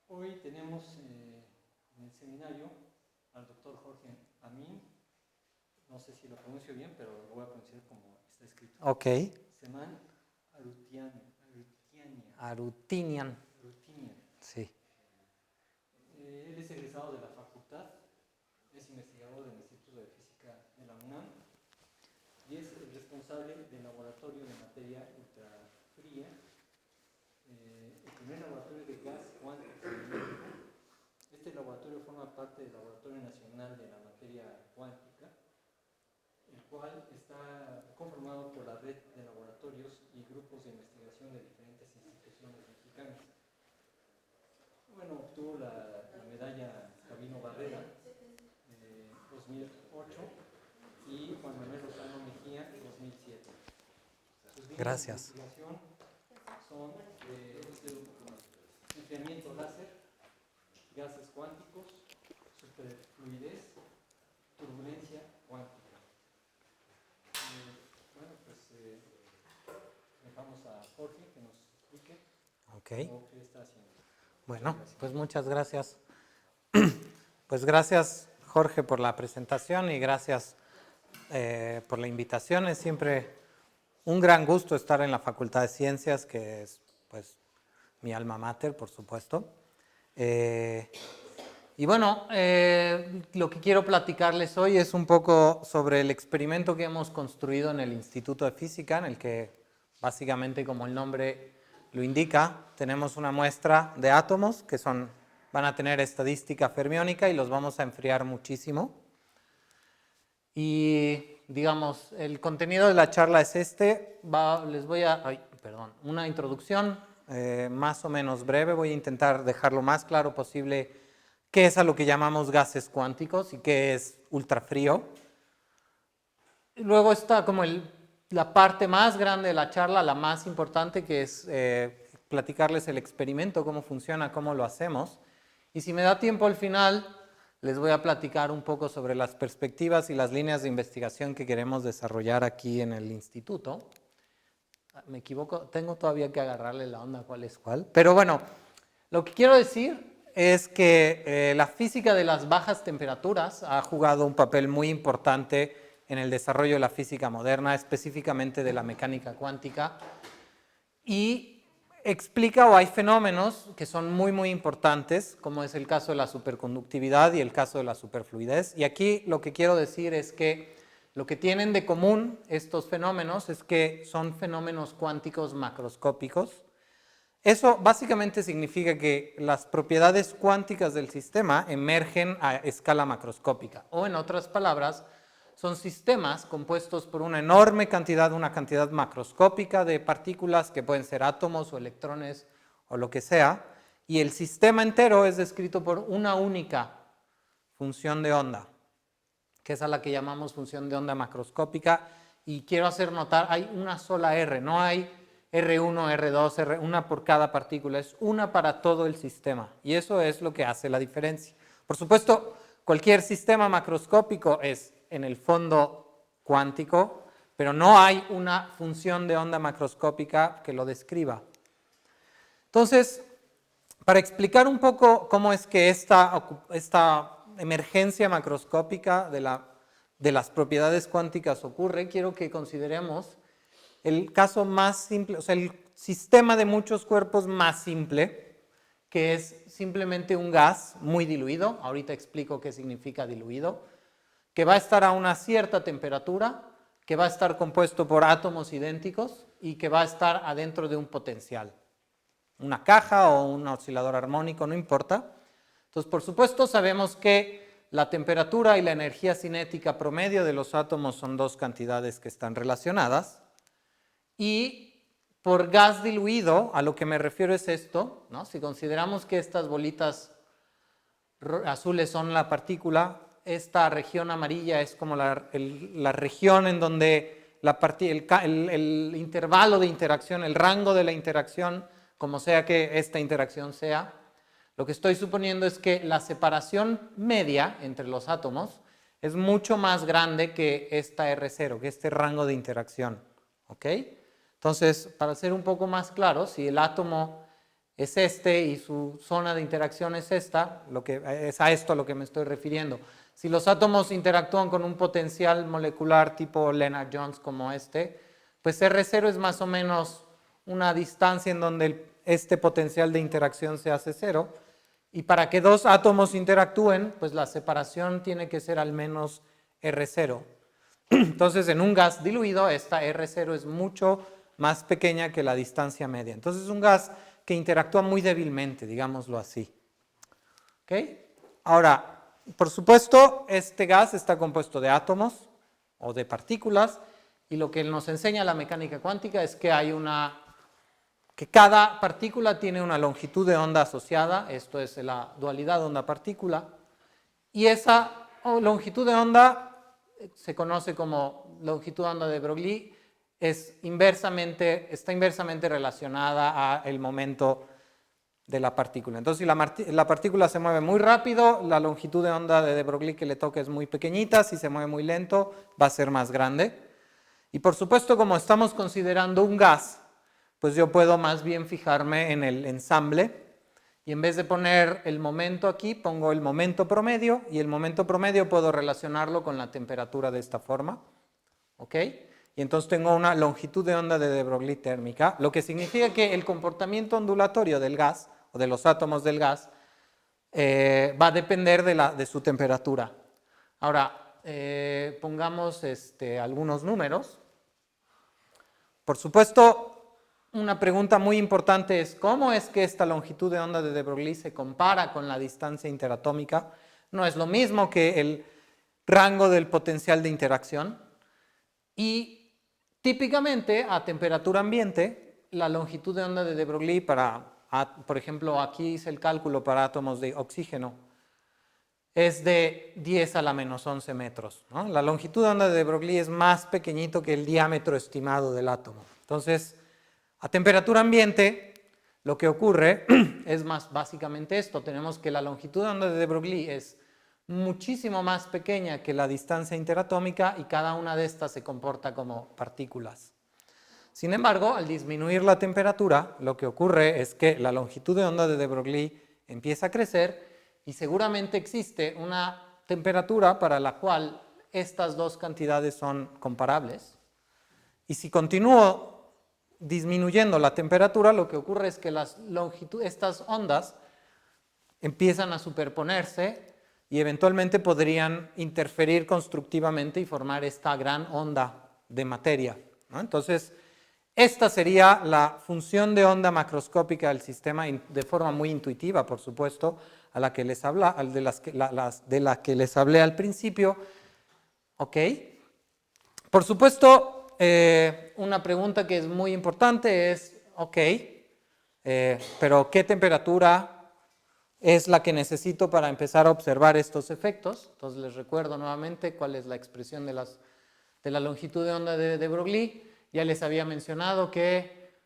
Hoy tenemos en el seminario al doctor Jorge Amin. No sé si lo pronuncio bien, pero lo voy a pronunciar como está escrito. Ok. Seman Arutinian. Sí. Él es egresado de la facultad, es investigador del Instituto de Física de la UNAM y es el responsable del laboratorio de materia ultrafría, el primer laboratorio de gas cuántico en México. Este laboratorio forma parte del Laboratorio Nacional de la Materia Cuántica, el cual está conformado por la red de laboratorios y grupos de investigación de diferentes instituciones mexicanas. Bueno, obtuvo la medalla Gabino Barrera 2008 y Juan Manuel Lozano Mejía 2007. Sus líneas Gracias. de investigación son enfriamiento láser, gases cuánticos, superfluidez, turbulencia cuántica. Bueno, pues dejamos a Jorge que nos explique qué está haciendo. Bueno, pues muchas gracias. Pues gracias, Jorge, por la presentación y gracias por la invitación. Es siempre un gran gusto estar en la Facultad de Ciencias, que es pues mi alma mater, por supuesto. Y bueno, lo que quiero platicarles hoy es un poco sobre el experimento que hemos construido en el Instituto de Física, en el que básicamente, como el nombre lo indica, tenemos una muestra de átomos que van a tener estadística fermiónica y los vamos a enfriar muchísimo. Y digamos, el contenido de la charla es les voy a, una introducción más o menos breve. Voy a intentar dejar lo más claro posible qué es a lo que llamamos gases cuánticos y qué es ultrafrío. Luego está como la parte más grande de la charla, la más importante, que es platicarles el experimento, cómo funciona, cómo lo hacemos. Y si me da tiempo al final, les voy a platicar un poco sobre las perspectivas y las líneas de investigación que queremos desarrollar aquí en el instituto. Me equivoco, tengo todavía que agarrarle la onda cuál es cuál. Pero bueno, lo que quiero decir es que la física de las bajas temperaturas ha jugado un papel muy importante en el desarrollo de la física moderna, específicamente de la mecánica cuántica, y explica o hay fenómenos que son muy, muy importantes, como es el caso de la superconductividad y el caso de la superfluidez. Y aquí lo que quiero decir es que lo que tienen de común estos fenómenos es que son fenómenos cuánticos macroscópicos. Eso básicamente significa que las propiedades cuánticas del sistema emergen a escala macroscópica, o en otras palabras, son sistemas compuestos por una enorme cantidad, una cantidad macroscópica de partículas que pueden ser átomos o electrones o lo que sea, y el sistema entero es descrito por una única función de onda, que es a la que llamamos función de onda macroscópica, y quiero hacer notar, hay una sola R, no hay R1, R2, una por cada partícula, es una para todo el sistema, y eso es lo que hace la diferencia. Por supuesto, cualquier sistema macroscópico es en el fondo cuántico, pero no hay una función de onda macroscópica que lo describa. Entonces, para explicar un poco cómo es que esta emergencia macroscópica de las propiedades cuánticas ocurre, quiero que consideremos el caso más simple, o sea, el sistema de muchos cuerpos más simple, que es simplemente un gas muy diluido. Ahorita explico qué significa diluido, que va a estar a una cierta temperatura, que va a estar compuesto por átomos idénticos y que va a estar adentro de un potencial. Una caja o un oscilador armónico, no importa. Entonces, por supuesto, sabemos que la temperatura y la energía cinética promedio de los átomos son dos cantidades que están relacionadas. Y por gas diluido, a lo que me refiero es esto, ¿no? Si consideramos que estas bolitas azules son la partícula, esta región amarilla es como la región en donde el intervalo de interacción, el rango de la interacción, como sea que esta interacción sea, lo que estoy suponiendo es que la separación media entre los átomos es mucho más grande que esta R0, que este rango de interacción. ¿Ok? Entonces, para ser un poco más claro, si el átomo es este y su zona de interacción es esta, es a esto a lo que me estoy refiriendo. Si los átomos interactúan con un potencial molecular tipo Lennard-Jones como este, pues R0 es más o menos una distancia en donde este potencial de interacción se hace cero. Y para que dos átomos interactúen, pues la separación tiene que ser al menos R0. Entonces, en un gas diluido, esta R0 es mucho más pequeña que la distancia media. Entonces, es un gas que interactúa muy débilmente, digámoslo así. ¿Okay? Ahora, por supuesto, este gas está compuesto de átomos o de partículas, y lo que nos enseña la mecánica cuántica es que que cada partícula tiene una longitud de onda asociada, esto es la dualidad onda-partícula, y esa longitud de onda se conoce como longitud de onda de Broglie, está inversamente relacionada al momento de la partícula. Entonces, si la partícula se mueve muy rápido, la longitud de onda de Broglie que le toca es muy pequeñita. Si se mueve muy lento, va a ser más grande. Y por supuesto, como estamos considerando un gas, pues yo puedo más bien fijarme en el ensamble, y en vez de poner el momento aquí, pongo el momento promedio, y el momento promedio puedo relacionarlo con la temperatura de esta forma. ¿Ok? Y entonces tengo una longitud de onda de de Broglie térmica, lo que significa que el comportamiento ondulatorio del gas, o de los átomos del gas, va a depender de su temperatura. Ahora, pongamos algunos números. Por supuesto, una pregunta muy importante es ¿cómo es que esta longitud de onda de de Broglie se compara con la distancia interatómica? No es lo mismo que el rango del potencial de interacción. Y típicamente a temperatura ambiente, la longitud de onda de de Broglie por ejemplo, aquí hice el cálculo para átomos de oxígeno, es de 10 a la menos 11 metros, ¿no? La longitud de onda de Broglie es más pequeñito que el diámetro estimado del átomo. Entonces, a temperatura ambiente, lo que ocurre es básicamente esto. Tenemos que la longitud de onda de Broglie es muchísimo más pequeña que la distancia interatómica, y cada una de estas se comporta como partículas. Sin embargo, al disminuir la temperatura, lo que ocurre es que la longitud de onda de de Broglie empieza a crecer, y seguramente existe una temperatura para la cual estas dos cantidades son comparables. Y si continúo disminuyendo la temperatura, lo que ocurre es que estas ondas empiezan a superponerse y eventualmente podrían interferir constructivamente y formar esta gran onda de materia, ¿no? Entonces, esta sería la función de onda macroscópica del sistema, de forma muy intuitiva, por supuesto, de la que les hablé al principio. ¿Ok? Por supuesto, una pregunta que es muy importante es, ok, pero ¿qué temperatura es la que necesito para empezar a observar estos efectos? Entonces les recuerdo nuevamente cuál es la expresión de la longitud de onda de Broglie. Ya les había mencionado que,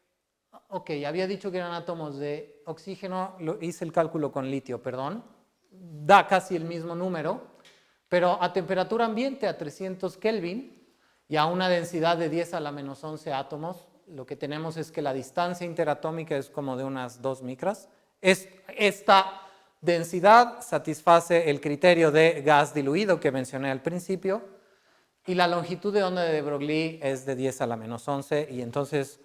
ok, había dicho que eran átomos de oxígeno, hice el cálculo con litio, perdón, da casi el mismo número, pero a temperatura ambiente, a 300 Kelvin, y a una densidad de 10 a la menos 11 átomos, lo que tenemos es que la distancia interatómica es como de unas 2 micras. Esta densidad satisface el criterio de gas diluido que mencioné al principio, y la longitud de onda de Broglie es de 10 a la menos 11, y entonces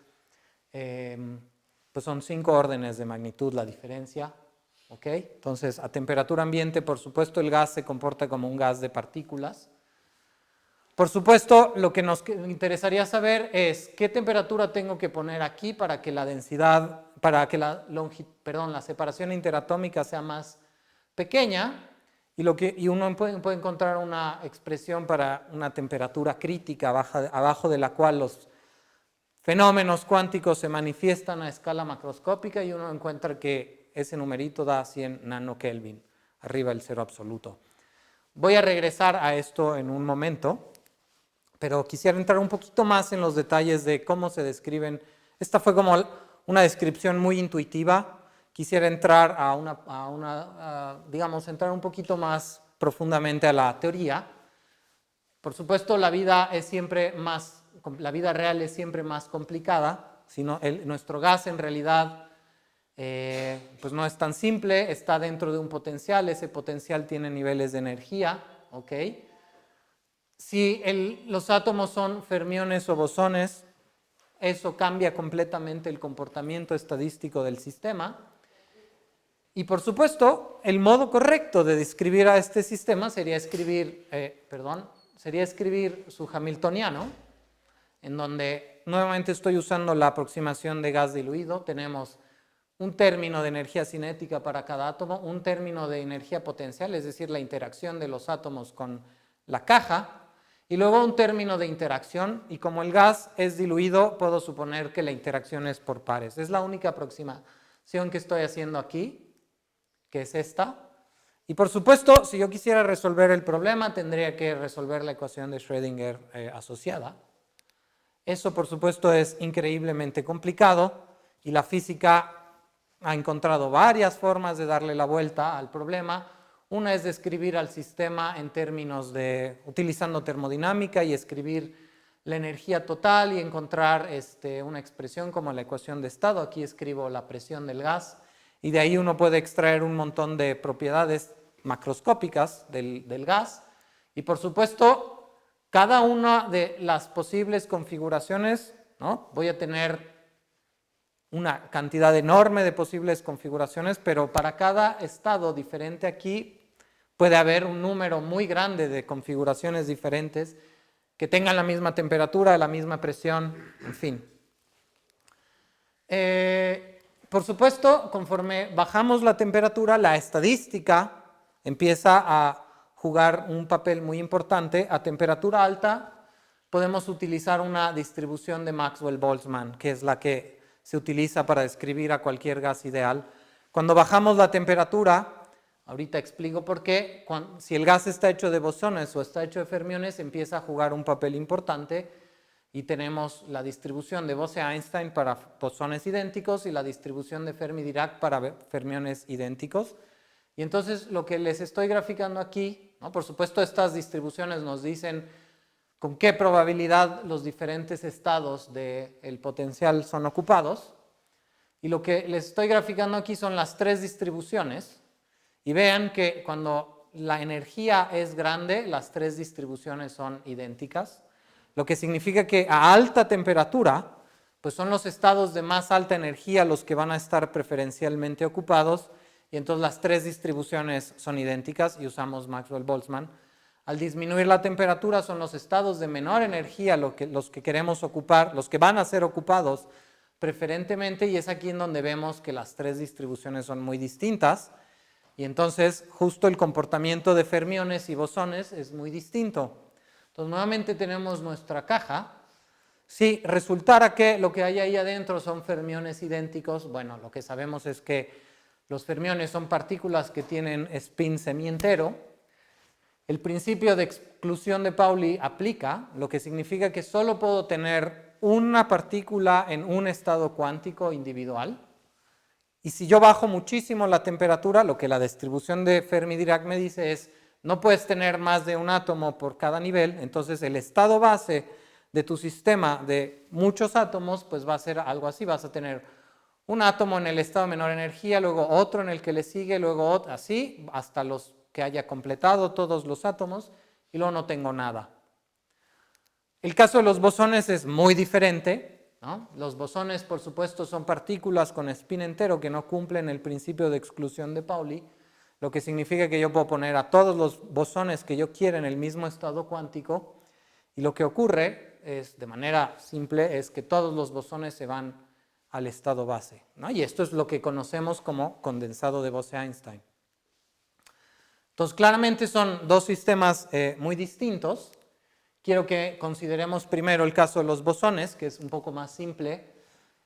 pues son 5 órdenes de magnitud la diferencia. ¿Okay? Entonces, a temperatura ambiente, por supuesto, el gas se comporta como un gas de partículas. Por supuesto, lo que nos interesaría saber es qué temperatura tengo que poner aquí para que la densidad, la separación interatómica sea más pequeña, y uno puede encontrar una expresión para una temperatura crítica abajo de la cual los fenómenos cuánticos se manifiestan a escala macroscópica, y uno encuentra que ese numerito da 100 nanokelvin, arriba el cero absoluto. Voy a regresar a esto en un momento, pero quisiera entrar un poquito más en los detalles de cómo se describen. Esta fue como una descripción muy intuitiva. Quisiera entrar entrar un poquito más profundamente a la teoría. Por supuesto, la vida real es siempre más complicada. Nuestro gas en realidad pues no es tan simple, está dentro de un potencial, ese potencial tiene niveles de energía, ¿ok? Si los átomos son fermiones o bosones, eso cambia completamente el comportamiento estadístico del sistema. Y por supuesto, el modo correcto de describir a este sistema sería escribir su hamiltoniano, en donde nuevamente estoy usando la aproximación de gas diluido. Tenemos un término de energía cinética para cada átomo, un término de energía potencial, es decir, la interacción de los átomos con la caja, y luego un término de interacción, y como el gas es diluido, puedo suponer que la interacción es por pares. Es la única aproximación que estoy haciendo aquí, que es esta. Y por supuesto, si yo quisiera resolver el problema, tendría que resolver la ecuación de Schrödinger asociada. Eso, por supuesto, es increíblemente complicado y la física ha encontrado varias formas de darle la vuelta al problema. Una es describir al sistema en términos de, utilizando termodinámica y escribir la energía total y encontrar una expresión como la ecuación de estado. Aquí escribo la presión del gas y de ahí uno puede extraer un montón de propiedades macroscópicas del gas. Y por supuesto, cada una de las posibles configuraciones, ¿no? Voy a tener una cantidad enorme de posibles configuraciones, pero para cada estado diferente aquí puede haber un número muy grande de configuraciones diferentes que tengan la misma temperatura, la misma presión, en fin. Por supuesto, conforme bajamos la temperatura, la estadística empieza a jugar un papel muy importante. A temperatura alta podemos utilizar una distribución de Maxwell-Boltzmann, que es la que se utiliza para describir a cualquier gas ideal. Cuando bajamos la temperatura, ahorita explico por qué, si el gas está hecho de bosones o está hecho de fermiones, empieza a jugar un papel importante y tenemos la distribución de Bose-Einstein para bosones idénticos y la distribución de Fermi-Dirac para fermiones idénticos. Y entonces lo que les estoy graficando aquí, ¿no? Por supuesto estas distribuciones nos dicen con qué probabilidad los diferentes estados del potencial son ocupados. Y lo que les estoy graficando aquí son las tres distribuciones. Y vean que cuando la energía es grande, las tres distribuciones son idénticas. Lo que significa que a alta temperatura, pues son los estados de más alta energía los que van a estar preferencialmente ocupados. Y entonces las tres distribuciones son idénticas y usamos Maxwell-Boltzmann. Al disminuir la temperatura son los estados de menor energía los que queremos ocupar, los que van a ser ocupados preferentemente, y es aquí en donde vemos que las tres distribuciones son muy distintas y entonces justo el comportamiento de fermiones y bosones es muy distinto. Entonces nuevamente tenemos nuestra caja. Si resultara que lo que hay ahí adentro son fermiones idénticos, bueno, lo que sabemos es que los fermiones son partículas que tienen spin semientero. El principio de exclusión de Pauli aplica, lo que significa que solo puedo tener una partícula en un estado cuántico individual. Y si yo bajo muchísimo la temperatura, lo que la distribución de Fermi-Dirac me dice es, no puedes tener más de un átomo por cada nivel, entonces el estado base de tu sistema de muchos átomos, pues va a ser algo así, vas a tener un átomo en el estado de menor energía, luego otro en el que le sigue, luego otro, así, hasta los que haya completado todos los átomos, y luego no tengo nada. El caso de los bosones es muy diferente, ¿no? Los bosones, por supuesto, son partículas con spin entero que no cumplen el principio de exclusión de Pauli, lo que significa que yo puedo poner a todos los bosones que yo quiera en el mismo estado cuántico, y lo que ocurre es, de manera simple, es que todos los bosones se van al estado base, ¿no? Y esto es lo que conocemos como condensado de Bose-Einstein. Entonces, claramente son dos sistemas muy distintos. Quiero que consideremos primero el caso de los bosones, que es un poco más simple.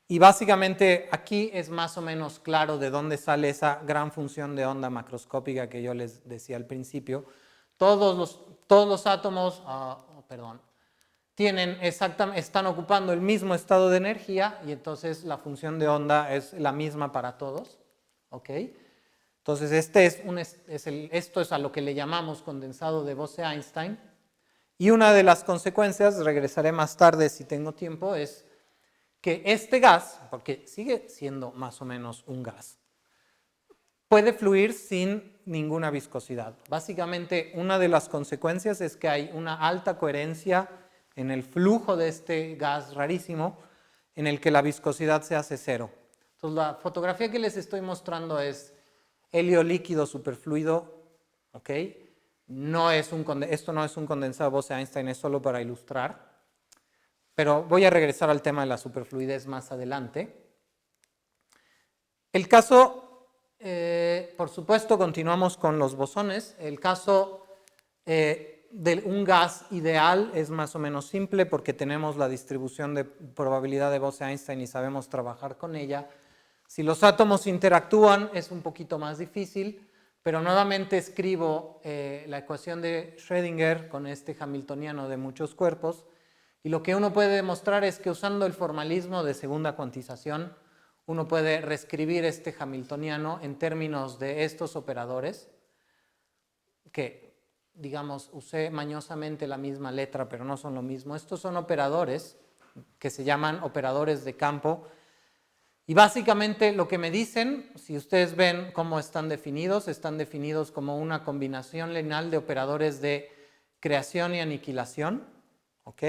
Y básicamente aquí es más o menos claro de dónde sale esa gran función de onda macroscópica que yo les decía al principio. Todos los átomos están ocupando el mismo estado de energía y entonces la función de onda es la misma para todos. ¿Okay? Entonces esto es a lo que le llamamos condensado de Bose-Einstein. Y una de las consecuencias, regresaré más tarde si tengo tiempo, es que este gas, porque sigue siendo más o menos un gas, puede fluir sin ninguna viscosidad. Básicamente, una de las consecuencias es que hay una alta coherencia en el flujo de este gas rarísimo, en el que la viscosidad se hace cero. Entonces, la fotografía que les estoy mostrando es helio líquido superfluido, ¿ok? Esto no es un condensado Bose-Einstein, es solo para ilustrar. Pero voy a regresar al tema de la superfluidez más adelante. El caso, por supuesto, continuamos con los bosones. El caso de un gas ideal es más o menos simple porque tenemos la distribución de probabilidad de Bose-Einstein y sabemos trabajar con ella. Si los átomos interactúan es un poquito más difícil, pero nuevamente escribo la ecuación de Schrödinger con este hamiltoniano de muchos cuerpos, y lo que uno puede demostrar es que usando el formalismo de segunda cuantización uno puede reescribir este hamiltoniano en términos de estos operadores, que digamos usé mañosamente la misma letra pero no son lo mismo. Estos son operadores que se llaman operadores de campo. Y básicamente lo que me dicen, si ustedes ven cómo están definidos como una combinación lineal de operadores de creación y aniquilación, ¿ok?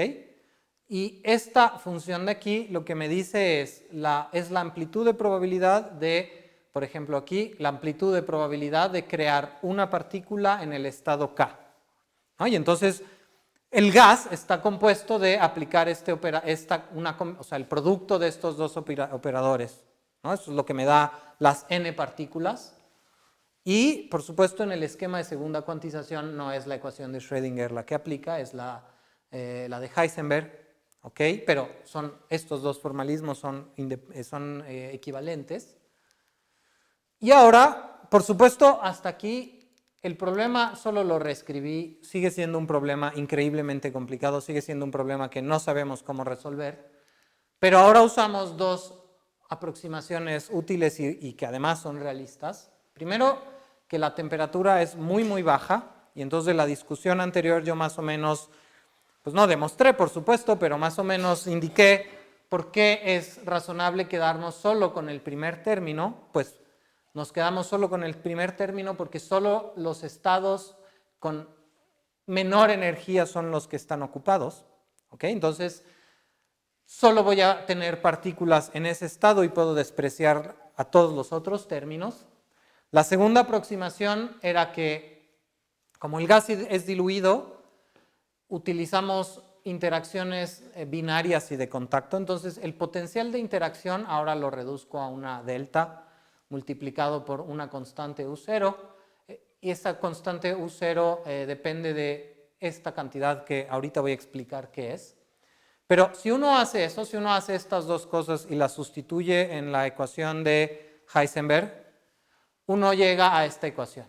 Y esta función de aquí lo que me dice es la amplitud de probabilidad de, por ejemplo aquí, la amplitud de probabilidad de crear una partícula en el estado K, ¿no? Y entonces el gas está compuesto de aplicar el producto de estos dos operadores, ¿no? Eso es lo que me da las n partículas. Y, por supuesto, en el esquema de segunda cuantización no es la ecuación de Schrödinger la que aplica, es la de Heisenberg, ¿ok? Pero estos dos formalismos son equivalentes. Y ahora, por supuesto, hasta aquí el problema solo lo reescribí, sigue siendo un problema increíblemente complicado, sigue siendo un problema que no sabemos cómo resolver, pero ahora usamos dos aproximaciones útiles y que además son realistas. Primero, que la temperatura es muy muy baja, y entonces de la discusión anterior yo más o menos, pues no demostré por supuesto, pero más o menos indiqué por qué es razonable quedarnos solo con el primer término. Pues nos quedamos solo con el primer término porque solo los estados con menor energía son los que están ocupados, ¿ok? Entonces, solo voy a tener partículas en ese estado y puedo despreciar a todos los otros términos. La segunda aproximación era que, como el gas es diluido, utilizamos interacciones binarias y de contacto. Entonces, el potencial de interacción ahora lo reduzco a una delta multiplicado por una constante U0, y esta constante U0 depende de esta cantidad que ahorita voy a explicar qué es. Pero si uno hace eso, si uno hace estas dos cosas y las sustituye en la ecuación de Heisenberg, uno llega a esta ecuación.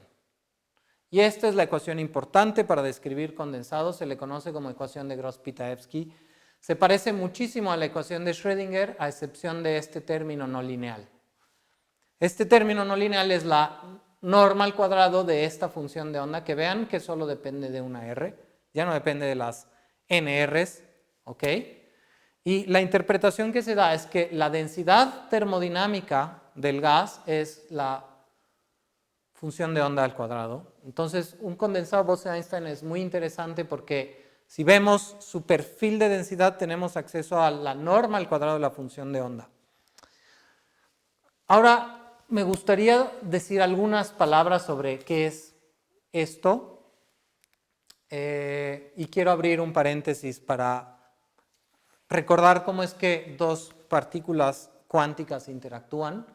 Y esta es la ecuación importante para describir condensados, se le conoce como ecuación de Gross-Pitaevsky. Se parece muchísimo a la ecuación de Schrödinger, a excepción de este término no lineal. Este término no lineal es la norma al cuadrado de esta función de onda, que vean que solo depende de una R, ya no depende de las nRs, ¿ok? Y la interpretación que se da es que la densidad termodinámica del gas es la función de onda al cuadrado. Entonces, un condensado Bose-Einstein es muy interesante porque si vemos su perfil de densidad tenemos acceso a la norma al cuadrado de la función de onda. Ahora, me gustaría decir algunas palabras sobre qué es esto, y quiero abrir un paréntesis para recordar cómo es que dos partículas cuánticas interactúan.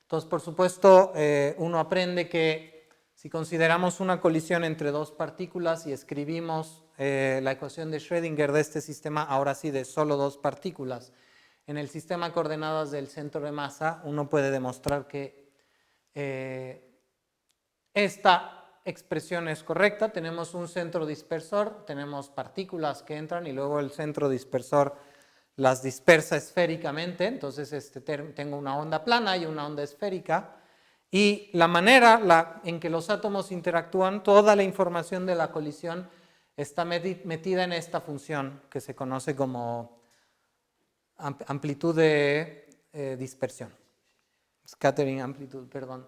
Entonces, por supuesto, uno aprende que si consideramos una colisión entre dos partículas y escribimos la ecuación de Schrödinger de este sistema, ahora sí de solo dos partículas, en el sistema de coordenadas del centro de masa, uno puede demostrar que esta expresión es correcta. Tenemos un centro dispersor, tenemos partículas que entran y luego el centro dispersor las dispersa esféricamente. Entonces tengo una onda plana y una onda esférica. Y la manera en que los átomos interactúan, toda la información de la colisión está metida en esta función que se conoce como amplitud de dispersión. Scattering amplitude, perdón.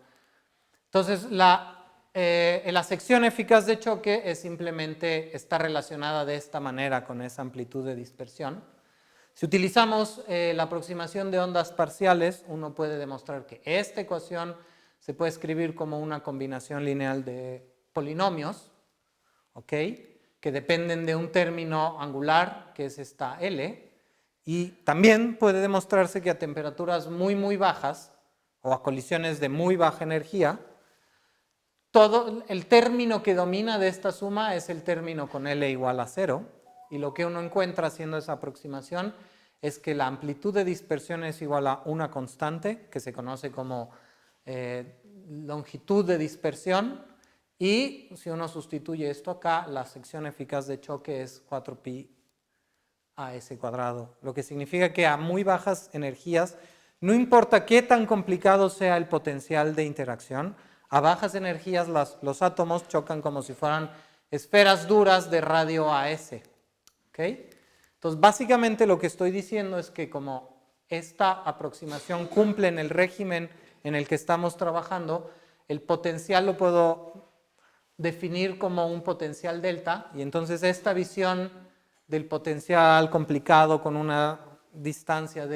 Entonces, la sección eficaz de choque es simplemente está relacionada de esta manera con esa amplitud de dispersión. Si utilizamos la aproximación de ondas parciales, uno puede demostrar que esta ecuación se puede escribir como una combinación lineal de polinomios, ¿ok?, que dependen de un término angular, que es esta L, y también puede demostrarse que a temperaturas muy bajas o a colisiones de muy baja energía, todo el término que domina de esta suma es el término con L igual a 0, y lo que uno encuentra haciendo esa aproximación es que la amplitud de dispersión es igual a una constante, que se conoce como longitud de dispersión, y si uno sustituye esto acá, la sección eficaz de choque es 4pi a s cuadrado, lo que significa que a muy bajas energías, no importa qué tan complicado sea el potencial de interacción, a bajas energías los átomos chocan como si fueran esferas duras de radio a s. ¿Okay? Entonces, básicamente lo que estoy diciendo es que como esta aproximación cumple en el régimen en el que estamos trabajando, el potencial lo puedo definir como un potencial delta, y entonces esta visión del potencial complicado con una distancia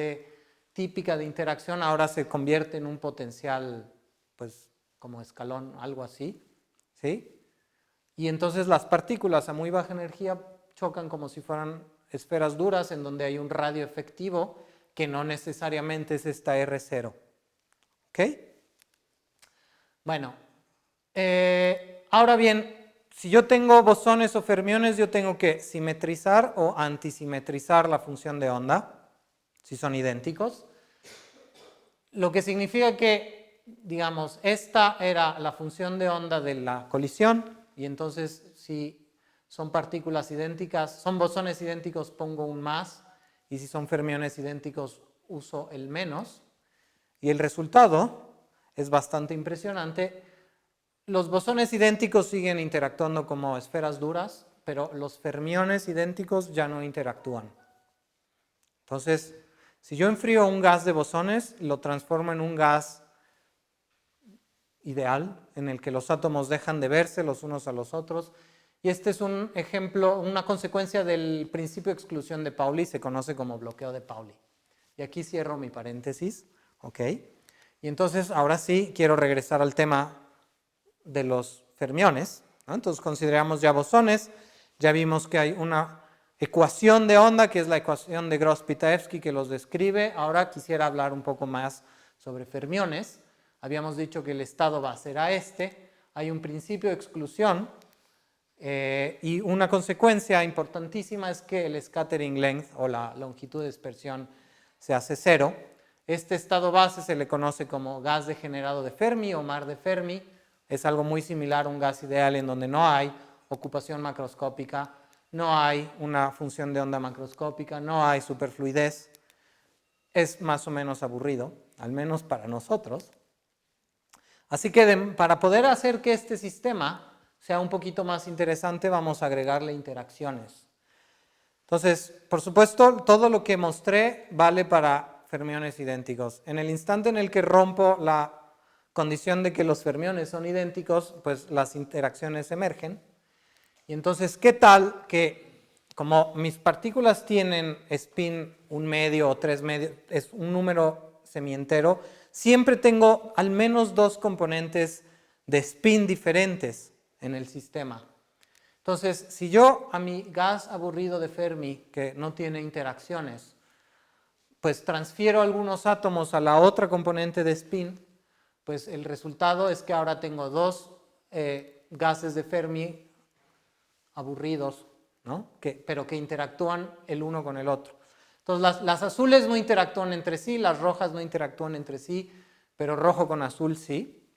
típica de interacción ahora se convierte en un potencial, pues, como escalón, algo así, ¿sí? Y entonces las partículas a muy baja energía chocan como si fueran esferas duras en donde hay un radio efectivo que no necesariamente es esta R0. ¿Ok? Bueno, ahora bien, si yo tengo bosones o fermiones, yo tengo que simetrizar o antisimetrizar la función de onda, si son idénticos. Lo que significa que, digamos, esta era la función de onda de la colisión, y entonces si son partículas idénticas, son bosones idénticos, pongo un más, y si son fermiones idénticos, uso el menos. Y el resultado es bastante impresionante. Los bosones idénticos siguen interactuando como esferas duras, pero los fermiones idénticos ya no interactúan. Entonces, si yo enfrío un gas de bosones, lo transformo en un gas ideal, en el que los átomos dejan de verse los unos a los otros. Y este es un ejemplo, una consecuencia del principio de exclusión de Pauli, se conoce como bloqueo de Pauli. Y aquí cierro mi paréntesis, ¿ok? Y entonces, ahora sí, quiero regresar al tema de los fermiones, ¿no? Entonces, consideramos ya bosones, ya vimos que hay una ecuación de onda, que es la ecuación de Gross-Pitaevsky, que los describe. Ahora quisiera hablar un poco más sobre fermiones. Habíamos dicho que el estado base era este. Hay un principio de exclusión y una consecuencia importantísima es que el scattering length o la longitud de dispersión se hace 0. Este estado base se le conoce como gas degenerado de Fermi o mar de Fermi. Es algo muy similar a un gas ideal en donde no hay ocupación macroscópica, no hay una función de onda macroscópica, no hay superfluidez. Es más o menos aburrido, al menos para nosotros. Así que para poder hacer que este sistema sea un poquito más interesante, vamos a agregarle interacciones. Entonces, por supuesto, todo lo que mostré vale para fermiones idénticos. En el instante en el que rompo la condición de que los fermiones son idénticos, pues las interacciones emergen. Y entonces, ¿qué tal que como mis partículas tienen spin 1 medio o 3 medios, es un número semientero, siempre tengo al menos 2 componentes de spin diferentes en el sistema? Entonces, si yo a mi gas aburrido de Fermi, que no tiene interacciones, pues transfiero algunos átomos a la otra componente de spin, pues el resultado es que ahora tengo 2 gases de Fermi aburridos, ¿no? Pero que interactúan el uno con el otro. Entonces, las azules no interactúan entre sí, las rojas no interactúan entre sí, pero rojo con azul sí.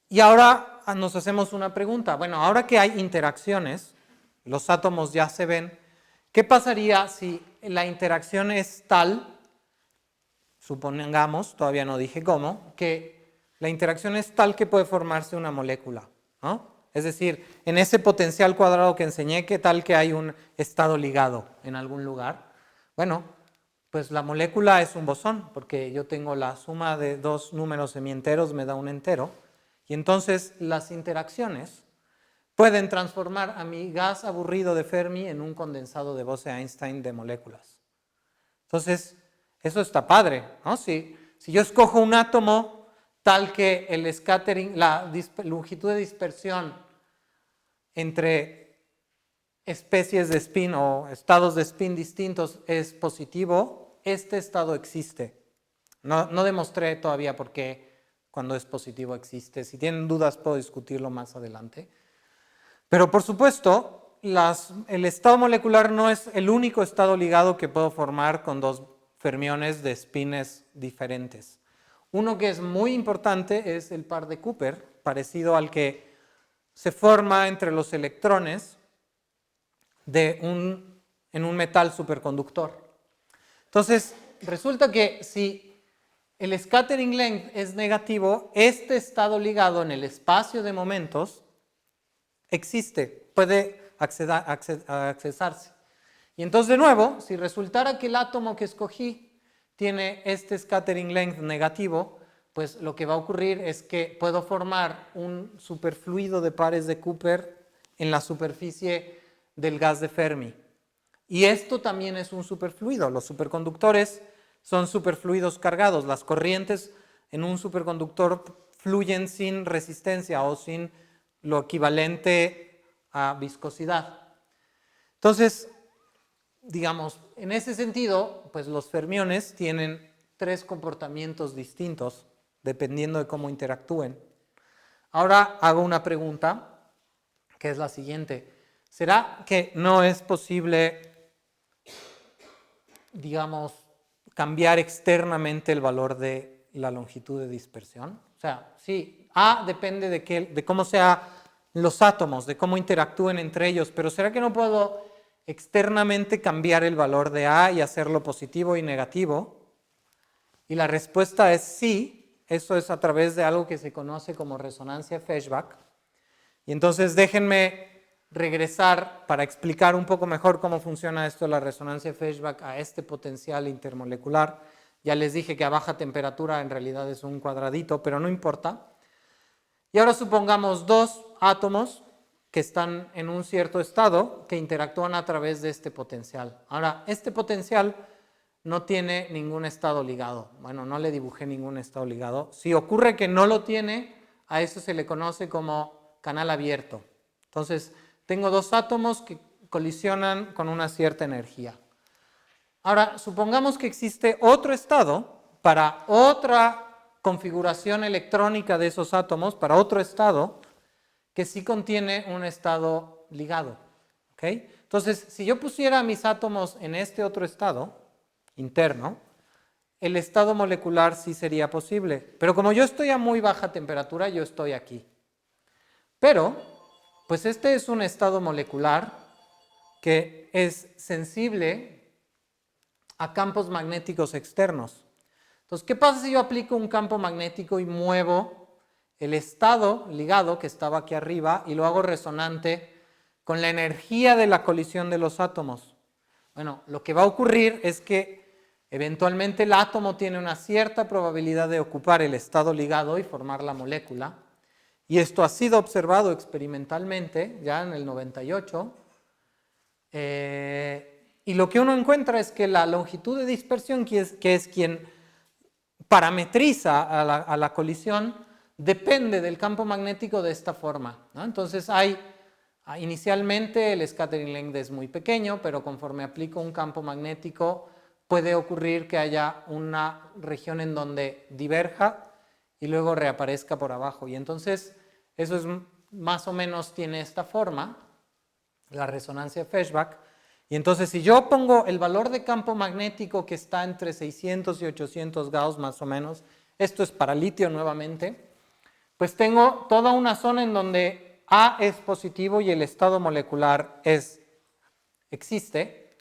Y ahora nos hacemos una pregunta. Bueno, ahora que hay interacciones, los átomos ya se ven, ¿qué pasaría si la interacción es tal, supongamos, todavía no dije cómo, que la interacción es tal que puede formarse una molécula, ¿no? Es decir, en ese potencial cuadrado que enseñé, ¿qué tal que hay un estado ligado en algún lugar? Bueno, Pues la molécula es un bosón, porque yo tengo la suma de dos números semienteros me da un entero, y entonces las interacciones pueden transformar a mi gas aburrido de Fermi en un condensado de Bose-Einstein de moléculas. Entonces, eso está padre, ¿no? Si yo escojo un átomo tal que el scattering, la longitud de dispersión entre especies de spin o estados de spin distintos es positivo, este estado existe. No demostré todavía por qué cuando es positivo existe. Si tienen dudas puedo discutirlo más adelante. Pero por supuesto, el estado molecular no es el único estado ligado que puedo formar con dos fermiones de spines diferentes. Uno que es muy importante es el par de Cooper, parecido al que se forma entre los electrones en un metal superconductor. Entonces, resulta que si el scattering length es negativo, este estado ligado en el espacio de momentos existe, puede accesarse. Y entonces, de nuevo, si resultara que el átomo que escogí tiene este scattering length negativo, pues lo que va a ocurrir es que puedo formar un superfluido de pares de Cooper en la superficie del gas de Fermi. Y esto también es un superfluido. Los superconductores son superfluidos cargados. Las corrientes en un superconductor fluyen sin resistencia o sin lo equivalente a viscosidad. Entonces, digamos, en ese sentido, pues los fermiones tienen tres comportamientos distintos dependiendo de cómo interactúen. Ahora hago una pregunta, que es la siguiente. ¿Será que no es posible, digamos, cambiar externamente el valor de la longitud de dispersión? O sea, sí, A depende de cómo sean los átomos, de cómo interactúen entre ellos, pero ¿será que no puedo externamente cambiar el valor de A y hacerlo positivo y negativo? Y la respuesta es sí. Eso es a través de algo que se conoce como resonancia Feshbach. Y entonces déjenme regresar para explicar un poco mejor cómo funciona esto de la resonancia Feshbach a este potencial intermolecular. Ya les dije que a baja temperatura en realidad es un cuadradito, pero no importa. Y ahora supongamos dos átomos que están en un cierto estado que interactúan a través de este potencial. Ahora, este potencial no tiene ningún estado ligado. Bueno, no le dibujé ningún estado ligado. Si ocurre que no lo tiene, a eso se le conoce como canal abierto. Entonces, tengo dos átomos que colisionan con una cierta energía. Ahora, supongamos que existe otro estado para otra configuración electrónica de esos átomos, para otro estado, que sí contiene un estado ligado. ¿Okay? Entonces, si yo pusiera mis átomos en este otro estado interno, el estado molecular sí sería posible. Pero como yo estoy a muy baja temperatura, yo estoy aquí. Pero, pues este es un estado molecular que es sensible a campos magnéticos externos. Entonces, ¿qué pasa si yo aplico un campo magnético y muevo el estado ligado que estaba aquí arriba y lo hago resonante con la energía de la colisión de los átomos? Bueno, lo que va a ocurrir es que eventualmente el átomo tiene una cierta probabilidad de ocupar el estado ligado y formar la molécula. Y esto ha sido observado experimentalmente ya en el 98. Y lo que uno encuentra es que la longitud de dispersión, que es quien parametriza a la colisión, depende del campo magnético de esta forma, ¿no? Entonces inicialmente el scattering length es muy pequeño, pero conforme aplico un campo magnético puede ocurrir que haya una región en donde diverja y luego reaparezca por abajo. Y entonces eso es más o menos tiene esta forma, la resonancia Feshbach. Y entonces si yo pongo el valor de campo magnético que está entre 600 y 800 Gauss más o menos, esto es para litio nuevamente, pues tengo toda una zona en donde A es positivo y el estado molecular existe.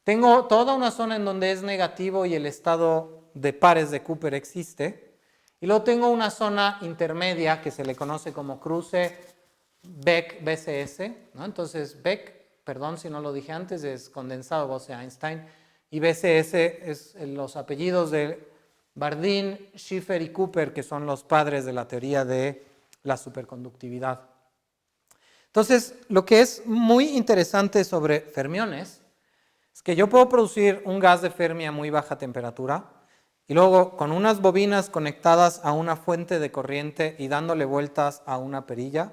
Tengo toda una zona en donde es negativo y el estado de pares de Cooper existe. Y luego tengo una zona intermedia que se le conoce como cruce Beck-BCS, ¿no? Entonces Beck, perdón si no lo dije antes, es condensado Bose-Einstein. y BCS es los apellidos de Bardeen, Schiffer y Cooper, que son los padres de la teoría de la superconductividad. Entonces, lo que es muy interesante sobre fermiones es que yo puedo producir un gas de Fermi a muy baja temperatura y luego con unas bobinas conectadas a una fuente de corriente y dándole vueltas a una perilla,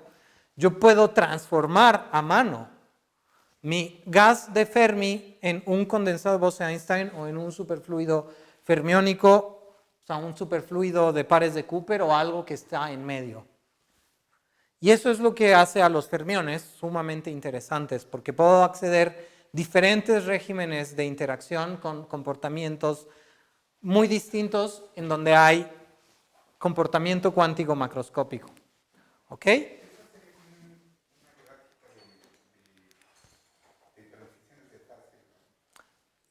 yo puedo transformar a mano mi gas de Fermi en un condensado de Bose-Einstein o en un superfluido fermiónico, o sea, un superfluido de pares de Cooper o algo que está en medio. Y eso es lo que hace a los fermiones sumamente interesantes, porque puedo acceder a diferentes regímenes de interacción con comportamientos muy distintos en donde hay comportamiento cuántico macroscópico. ¿Ok?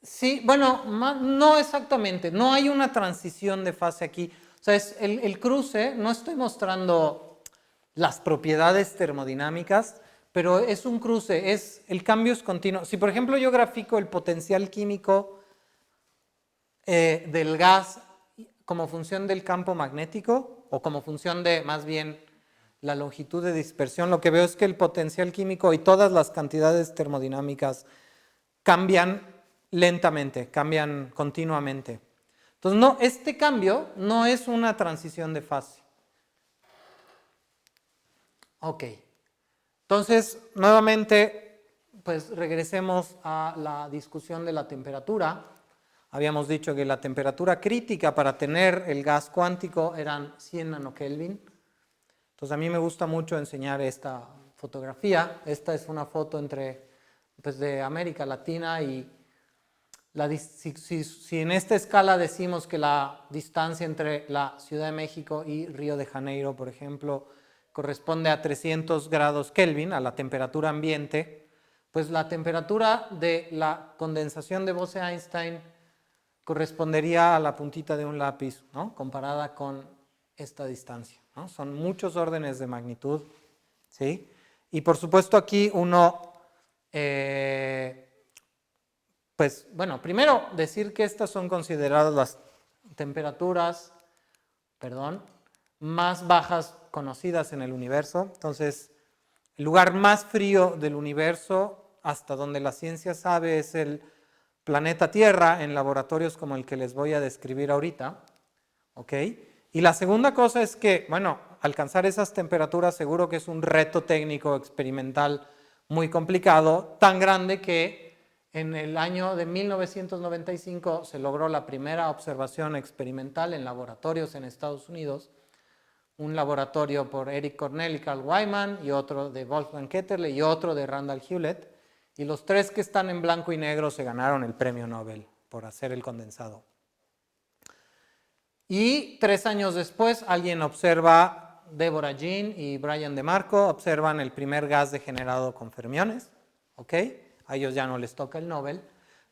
Sí, bueno, no exactamente, no hay una transición de fase aquí. O sea, es el cruce, no estoy mostrando las propiedades termodinámicas, pero es un cruce, el cambio es continuo. Si por ejemplo yo grafico el potencial químico del gas como función del campo magnético o como función de más bien la longitud de dispersión, lo que veo es que el potencial químico y todas las cantidades termodinámicas cambian lentamente, cambian continuamente. Entonces, no, este cambio no es una transición de fase. Ok. Entonces, nuevamente, pues regresemos a la discusión de la temperatura. Habíamos dicho que la temperatura crítica para tener el gas cuántico eran 100 nanokelvin. Entonces, a mí me gusta mucho enseñar esta fotografía. Esta es una foto pues, de América Latina y si en esta escala decimos que la distancia entre la Ciudad de México y Río de Janeiro, por ejemplo, corresponde a 300 grados Kelvin, a la temperatura ambiente, pues la temperatura de la condensación de Bose-Einstein correspondería a la puntita de un lápiz, ¿no? Comparada con esta distancia, ¿no? Son muchos órdenes de magnitud, ¿sí? Y por supuesto aquí uno... pues bueno, primero decir que estas son consideradas las temperaturas, más bajas conocidas en el universo. Entonces, el lugar más frío del universo, hasta donde la ciencia sabe, es el planeta Tierra, en laboratorios como el que les voy a describir ahorita. ¿Ok? Y la segunda cosa es que, bueno, alcanzar esas temperaturas seguro que es un reto técnico experimental muy complicado, tan grande que en el año de 1995 se logró la primera observación experimental en laboratorios en Estados Unidos, un laboratorio por Eric Cornell y Carl Wyman, y otro de Wolfgang Ketterle y otro de Randall Hewlett, y los tres que están en blanco y negro se ganaron el premio Nobel por hacer el condensado. Y 3 años después alguien observa, Deborah Jean y Brian DeMarco observan el primer gas degenerado con fermiones, ¿ok? A ellos ya no les toca el Nobel,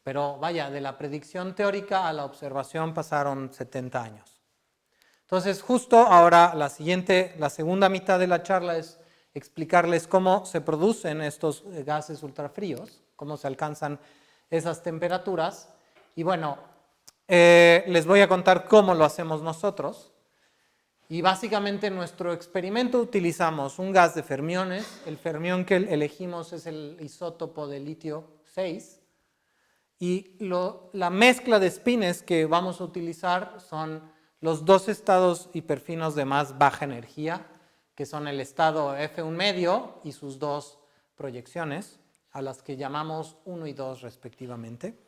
pero vaya, de la predicción teórica a la observación pasaron 70 años. Entonces, justo ahora la segunda mitad de la charla es explicarles cómo se producen estos gases ultrafríos, cómo se alcanzan esas temperaturas. Y bueno, les voy a contar cómo lo hacemos nosotros. Y básicamente en nuestro experimento utilizamos un gas de fermiones. El fermión que elegimos es el isótopo de litio 6. Y la mezcla de spines que vamos a utilizar son los dos estados hiperfinos de más baja energía, que son el estado F1 medio y sus dos proyecciones, a las que llamamos 1 y 2 respectivamente.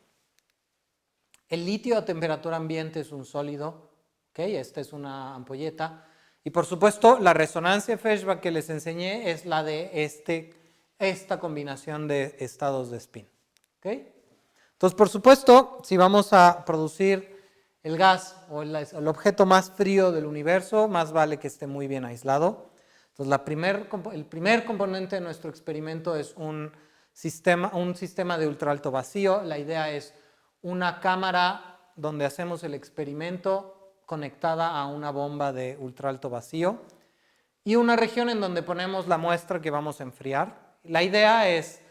El litio a temperatura ambiente es un sólido, ¿okay? Esta es una ampolleta. Y por supuesto, la resonancia Feshbach que les enseñé es la de esta combinación de estados de spin. ¿Okay? Entonces, por supuesto, si vamos a producir el gas o el objeto más frío del universo, más vale que esté muy bien aislado. Entonces, el primer componente de nuestro experimento es un sistema de ultraalto vacío. La idea es una cámara donde hacemos el experimento conectada a una bomba de ultraalto vacío y una región en donde ponemos la muestra que vamos a enfriar. La idea es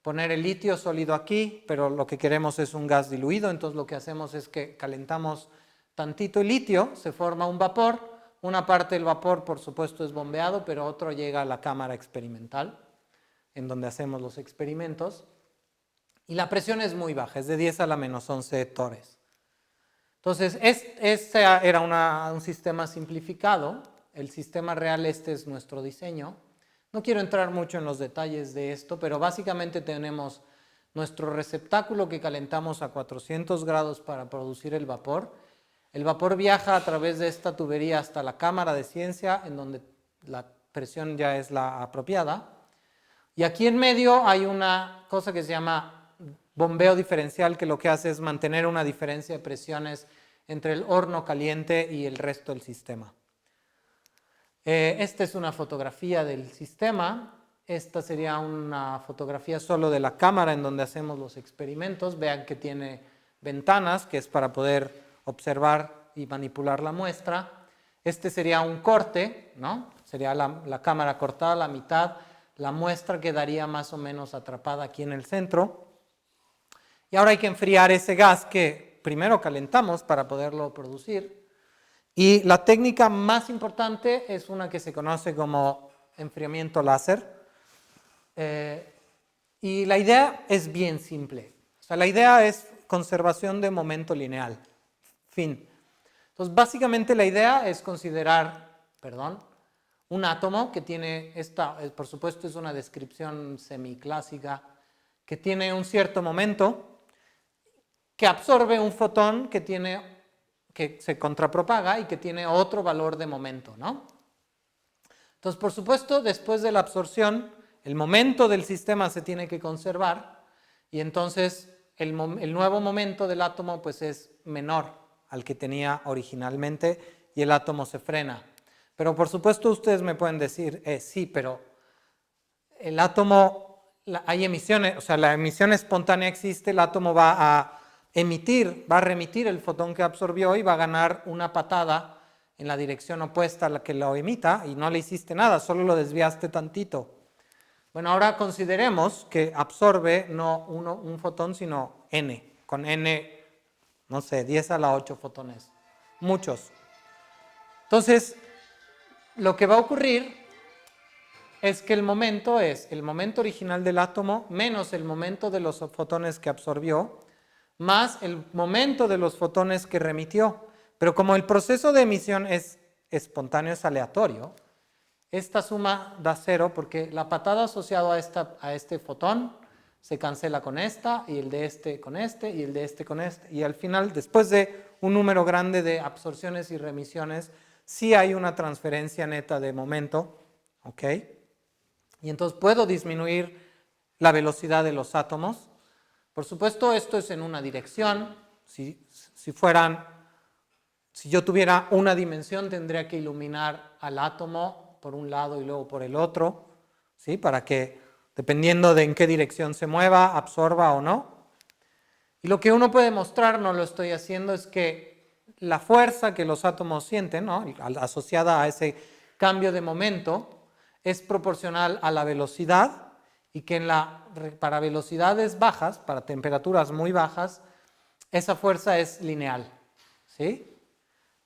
poner el litio sólido aquí, pero lo que queremos es un gas diluido, entonces lo que hacemos es que calentamos tantito el litio, se forma un vapor, una parte del vapor por supuesto es bombeado, pero otro llega a la cámara experimental, en donde hacemos los experimentos, y la presión es muy baja, es de 10 a la menos 11 torres. Entonces, este era un sistema simplificado, el sistema real este es nuestro diseño. No quiero entrar mucho en los detalles de esto, pero básicamente tenemos nuestro receptáculo que calentamos a 400 grados para producir el vapor. El vapor viaja a través de esta tubería hasta la cámara de ciencia, en donde la presión ya es la apropiada. Y aquí en medio hay una cosa que se llama bombeo diferencial, que lo que hace es mantener una diferencia de presiones entre el horno caliente y el resto del sistema. Esta es una fotografía del sistema. Esta sería una fotografía solo de la cámara en donde hacemos los experimentos. Vean que tiene ventanas, que es para poder observar y manipular la muestra. Este sería un corte, ¿no? Sería la cámara cortada a la mitad. La muestra quedaría más o menos atrapada aquí en el centro. Y ahora hay que enfriar ese gas que primero calentamos para poderlo producir. Y la técnica más importante es una que se conoce como enfriamiento láser. Y la idea es bien simple. O sea, la idea es conservación de momento lineal. Fin. Entonces, básicamente la idea es considerar, un átomo que tiene por supuesto es una descripción semiclásica, que tiene un cierto momento, que absorbe un fotón que se contrapropaga y que tiene otro valor de momento, ¿no? Entonces, por supuesto, después de la absorción, el momento del sistema se tiene que conservar y entonces el nuevo momento del átomo pues es menor al que tenía originalmente y el átomo se frena. Pero por supuesto ustedes me pueden decir, sí, pero el átomo, hay emisiones, o sea, la emisión espontánea existe, el átomo va a remitir el fotón que absorbió y va a ganar una patada en la dirección opuesta a la que lo emita y no le hiciste nada, solo lo desviaste tantito. Bueno, ahora consideremos que absorbe no un fotón, sino n, con n, no sé, 10 a la 8 fotones, muchos. Entonces, lo que va a ocurrir es que el momento es el momento original del átomo menos el momento de los fotones que absorbió, más el momento de los fotones que remitió. Pero como el proceso de emisión es espontáneo, es aleatorio, esta suma da 0 porque la patada asociada a este fotón se cancela con esta, y el de este con este, y el de este con este. Y al final, después de un número grande de absorciones y remisiones, sí hay una transferencia neta de momento, ¿ok? Y entonces puedo disminuir la velocidad de los átomos. Por supuesto, esto es en una dirección. Si yo tuviera una dimensión, tendría que iluminar al átomo por un lado y luego por el otro, ¿sí? Para que, dependiendo de en qué dirección se mueva, absorba o no. Y lo que uno puede mostrar, no lo estoy haciendo, es que la fuerza que los átomos sienten, ¿no? Asociada a ese cambio de momento, es proporcional a la velocidad, y que para velocidades bajas, para temperaturas muy bajas, esa fuerza es lineal, ¿sí?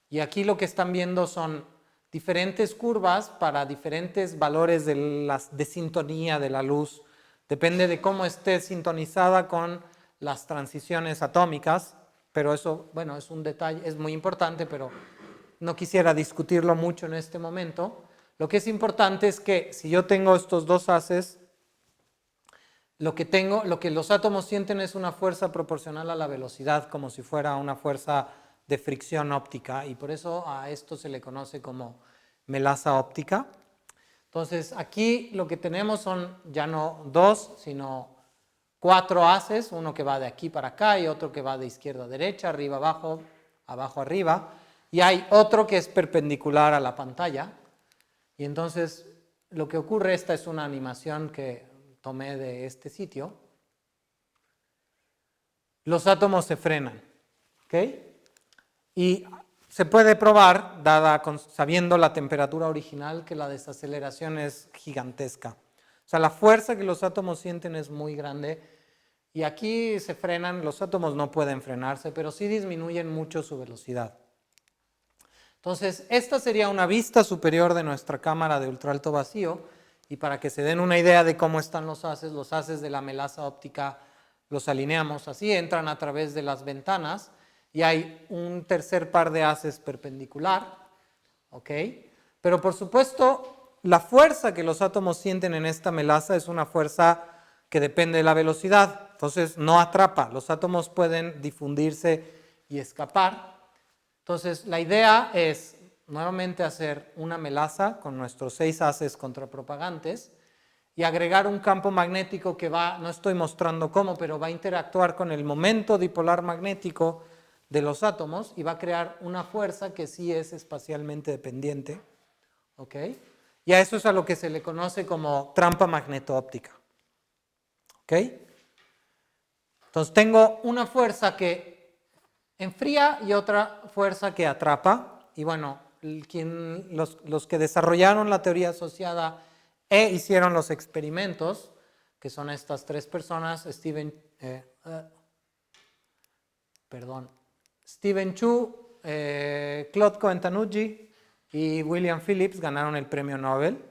Y aquí lo que están viendo son diferentes curvas para diferentes valores de sintonía de la luz. Depende de cómo esté sintonizada con las transiciones atómicas, pero eso, bueno, es un detalle, es muy importante, pero no quisiera discutirlo mucho en este momento. Lo que es importante es que si yo tengo estos dos haces, lo que los átomos sienten es una fuerza proporcional a la velocidad, como si fuera una fuerza de fricción óptica, y por eso a esto se le conoce como melaza óptica. Entonces aquí lo que tenemos son ya no 2, sino 4 haces, uno que va de aquí para acá y otro que va de izquierda a derecha, arriba abajo, abajo arriba, y hay otro que es perpendicular a la pantalla. Y entonces lo que ocurre, esta es una animación que tomé de este sitio, los átomos se frenan, ¿ok? Y se puede probar, sabiendo la temperatura original, que la desaceleración es gigantesca. O sea, la fuerza que los átomos sienten es muy grande y aquí se frenan, los átomos no pueden frenarse, pero sí disminuyen mucho su velocidad. Entonces, esta sería una vista superior de nuestra cámara de ultraalto vacío y para que se den una idea de cómo están los haces de la melaza óptica los alineamos así, entran a través de las ventanas y hay un tercer par de haces perpendicular, ¿ok? Pero por supuesto, la fuerza que los átomos sienten en esta melaza es una fuerza que depende de la velocidad, entonces no atrapa, los átomos pueden difundirse y escapar. Entonces la idea es nuevamente hacer una melaza con nuestros 6 haces contrapropagantes y agregar un campo magnético que va, no estoy mostrando cómo, pero va a interactuar con el momento dipolar magnético de los átomos y va a crear una fuerza que sí es espacialmente dependiente. ¿Ok? Y a eso es a lo que se le conoce como trampa magneto-óptica. ¿Ok? Entonces tengo una fuerza que enfría y otra fuerza que atrapa. Y bueno, los que desarrollaron la teoría asociada e hicieron los experimentos, que son estas 3 personas, Steven Chu, Claude Cohen-Tanucci y William Phillips ganaron el premio Nobel.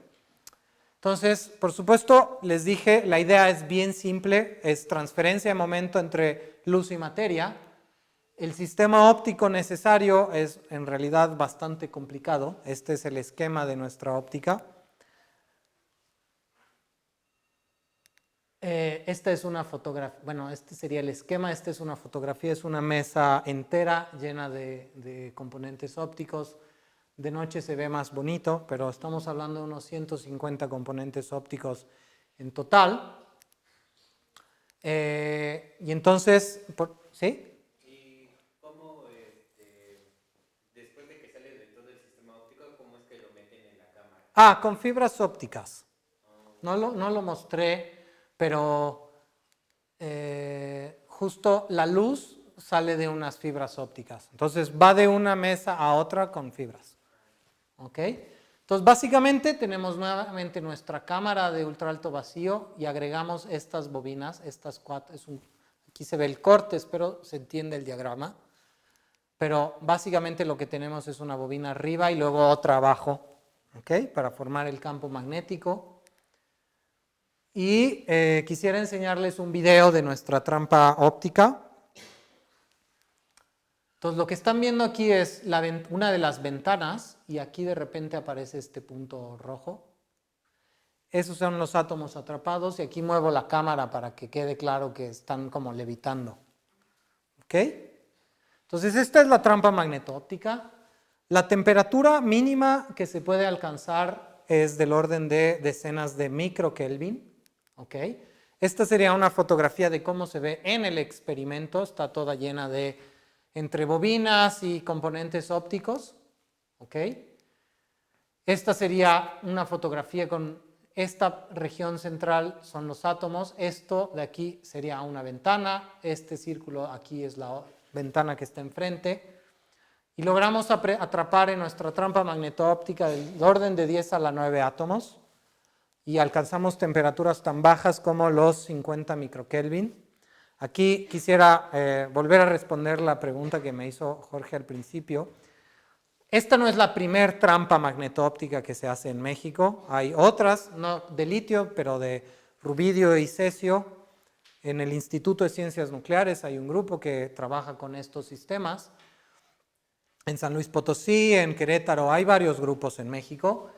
Entonces, por supuesto, les dije, la idea es bien simple, es transferencia de momento entre luz y materia. El sistema óptico necesario es en realidad bastante complicado. Este es el esquema de nuestra óptica. Esta es una fotografía, bueno, este sería el esquema, esta es una fotografía, es una mesa entera llena de componentes ópticos. De noche se ve más bonito, pero estamos hablando de unos 150 componentes ópticos en total. Y entonces, ¿sí? ¿Y cómo, después de que sale de todo el sistema óptico, cómo es que lo meten en la cámara? Ah, con fibras ópticas. No lo mostré, pero justo la luz sale de unas fibras ópticas. Entonces va de una mesa a otra con fibras. ¿Ok? Entonces básicamente tenemos nuevamente nuestra cámara de ultraalto vacío y agregamos estas bobinas, estas 4. Aquí se ve el corte, espero se entiende el diagrama. Pero básicamente lo que tenemos es una bobina arriba y luego otra abajo, ¿ok? Para formar el campo magnético. Y quisiera enseñarles un video de nuestra trampa óptica. Entonces lo que están viendo aquí es una de las ventanas y aquí de repente aparece este punto rojo. Esos son los átomos atrapados y aquí muevo la cámara para que quede claro que están como levitando. ¿Ok? Entonces esta es la trampa magneto-óptica. La temperatura mínima que se puede alcanzar es del orden de decenas de microkelvin. ¿Okay? Esta sería una fotografía de cómo se ve en el experimento, está toda llena de entre bobinas y componentes ópticos. ¿Okay? Esta sería una fotografía con esta región central, son los átomos, esto de aquí sería una ventana, este círculo aquí es la ventana que está enfrente, y logramos atrapar en nuestra trampa magneto-óptica del orden de 10 a la 9 átomos. Y alcanzamos temperaturas tan bajas como los 50 microkelvin. Aquí quisiera volver a responder la pregunta que me hizo Jorge al principio. Esta no es la primer trampa magneto-óptica que se hace en México. Hay otras, no de litio, pero de rubidio y cesio. En el Instituto de Ciencias Nucleares hay un grupo que trabaja con estos sistemas. En San Luis Potosí, en Querétaro, hay varios grupos en México.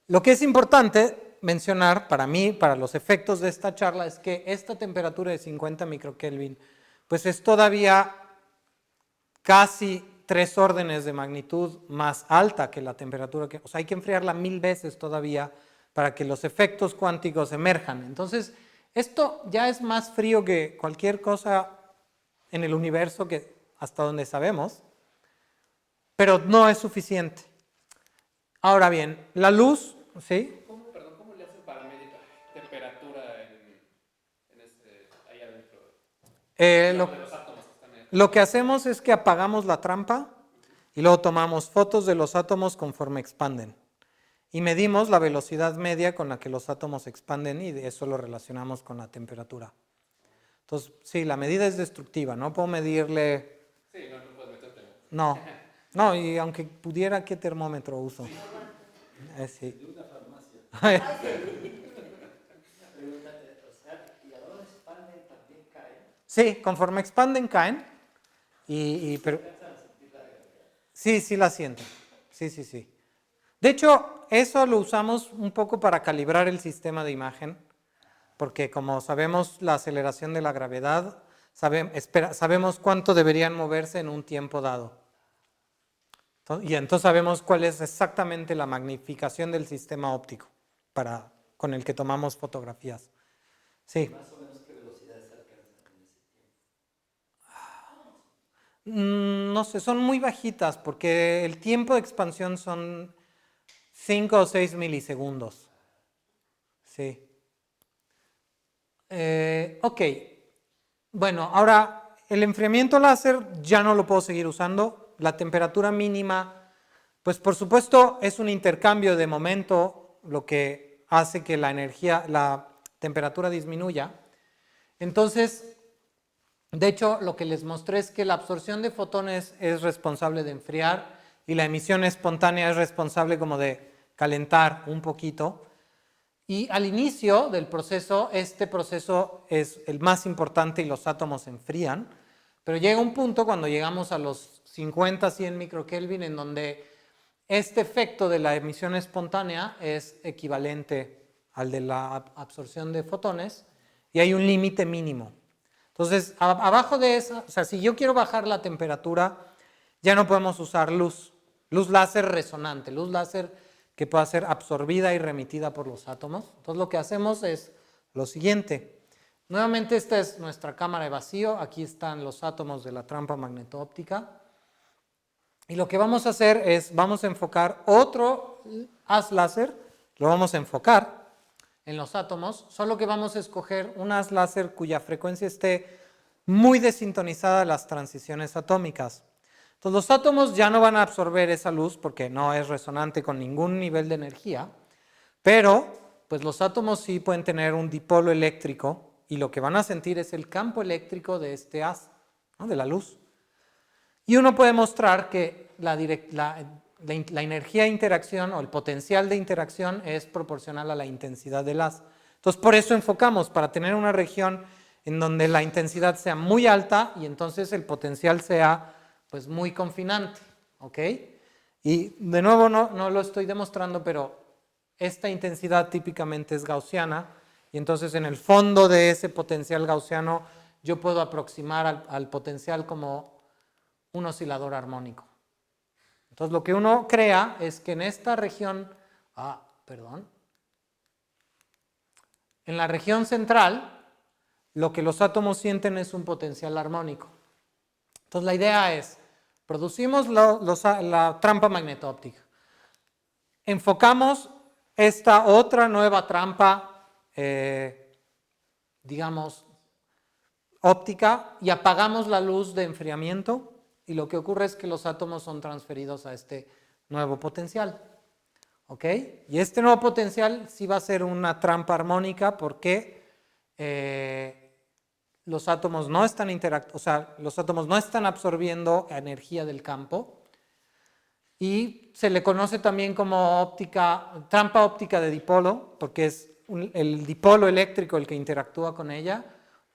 Lo que es importante mencionar para mí, para los efectos de esta charla, es que esta temperatura de 50 microkelvin pues es todavía casi 3 órdenes de magnitud más alta que la temperatura o sea, hay que enfriarla 1000 veces todavía para que los efectos cuánticos emerjan. Entonces, esto ya es más frío que cualquier cosa en el universo que hasta donde sabemos, pero no es suficiente. Ahora bien, la luz, ¿sí? ¿Cómo le hacen para medir temperatura ahí adentro? De los átomos que están ahí. Lo que hacemos es que apagamos la trampa y luego tomamos fotos de los átomos conforme expanden. y medimos la velocidad media con la que los átomos se expanden y de eso lo relacionamos con la temperatura. Entonces, sí, la medida es destructiva, no puedo medirle... Sí, no puedes meterte. No, no, y aunque pudiera, ¿qué termómetro uso? Sí. De una farmacia. Pregúntate, o sea, y a la hora expanden también caen. Sí, conforme expanden caen. Pero, sí, sí la sienten. Sí, sí, sí. De hecho, eso lo usamos un poco para calibrar el sistema de imagen, porque como sabemos la aceleración de la gravedad, sabemos cuánto deberían moverse en un tiempo dado. Y entonces sabemos cuál es exactamente la magnificación del sistema óptico con el que tomamos fotografías. Sí. Más o menos qué velocidades alcanzan en ese tiempo. No sé, son muy bajitas porque el tiempo de expansión son 5 o 6 milisegundos. Sí. Ok. Bueno, ahora el enfriamiento láser ya no lo puedo seguir usando. La temperatura mínima, pues por supuesto es un intercambio de momento lo que hace que la temperatura disminuya. Entonces, de hecho, lo que les mostré es que la absorción de fotones es responsable de enfriar y la emisión espontánea es responsable como de calentar un poquito. Y al inicio del proceso, este proceso es el más importante y los átomos se enfrían, pero llega un punto cuando llegamos a los 50, 100 microkelvin en donde este efecto de la emisión espontánea es equivalente al de la absorción de fotones y hay un límite mínimo. Entonces, abajo de eso, o sea, si yo quiero bajar la temperatura, ya no podemos usar luz láser resonante, luz láser que pueda ser absorbida y remitida por los átomos. Entonces, lo que hacemos es lo siguiente. Nuevamente, esta es nuestra cámara de vacío. Aquí están los átomos de la trampa magneto-óptica. Y lo que vamos a hacer es, vamos a enfocar otro haz láser, lo vamos a enfocar en los átomos, solo que vamos a escoger un haz láser cuya frecuencia esté muy desintonizada de las transiciones atómicas. Entonces los átomos ya no van a absorber esa luz porque no es resonante con ningún nivel de energía, pero pues los átomos sí pueden tener un dipolo eléctrico y lo que van a sentir es el campo eléctrico de este haz, ¿no? De la luz. Y uno puede mostrar que la energía de interacción o el potencial de interacción es proporcional a la intensidad del haz. Entonces por eso enfocamos, para tener una región en donde la intensidad sea muy alta y entonces el potencial sea pues muy confinante, ¿ok? Y de nuevo no lo estoy demostrando, pero esta intensidad típicamente es gaussiana y entonces en el fondo de ese potencial gaussiano yo puedo aproximar al potencial como un oscilador armónico. Entonces lo que uno crea es que en esta región, en la región central, lo que los átomos sienten es un potencial armónico. Entonces la idea es, producimos la trampa magneto-óptica, enfocamos esta otra nueva trampa, digamos, óptica y apagamos la luz de enfriamiento y lo que ocurre es que los átomos son transferidos a este nuevo potencial. ¿Ok? Y este nuevo potencial sí va a ser una trampa armónica porque los átomos no están los átomos no están absorbiendo energía del campo y se le conoce también como trampa óptica de dipolo porque es el dipolo eléctrico el que interactúa con ella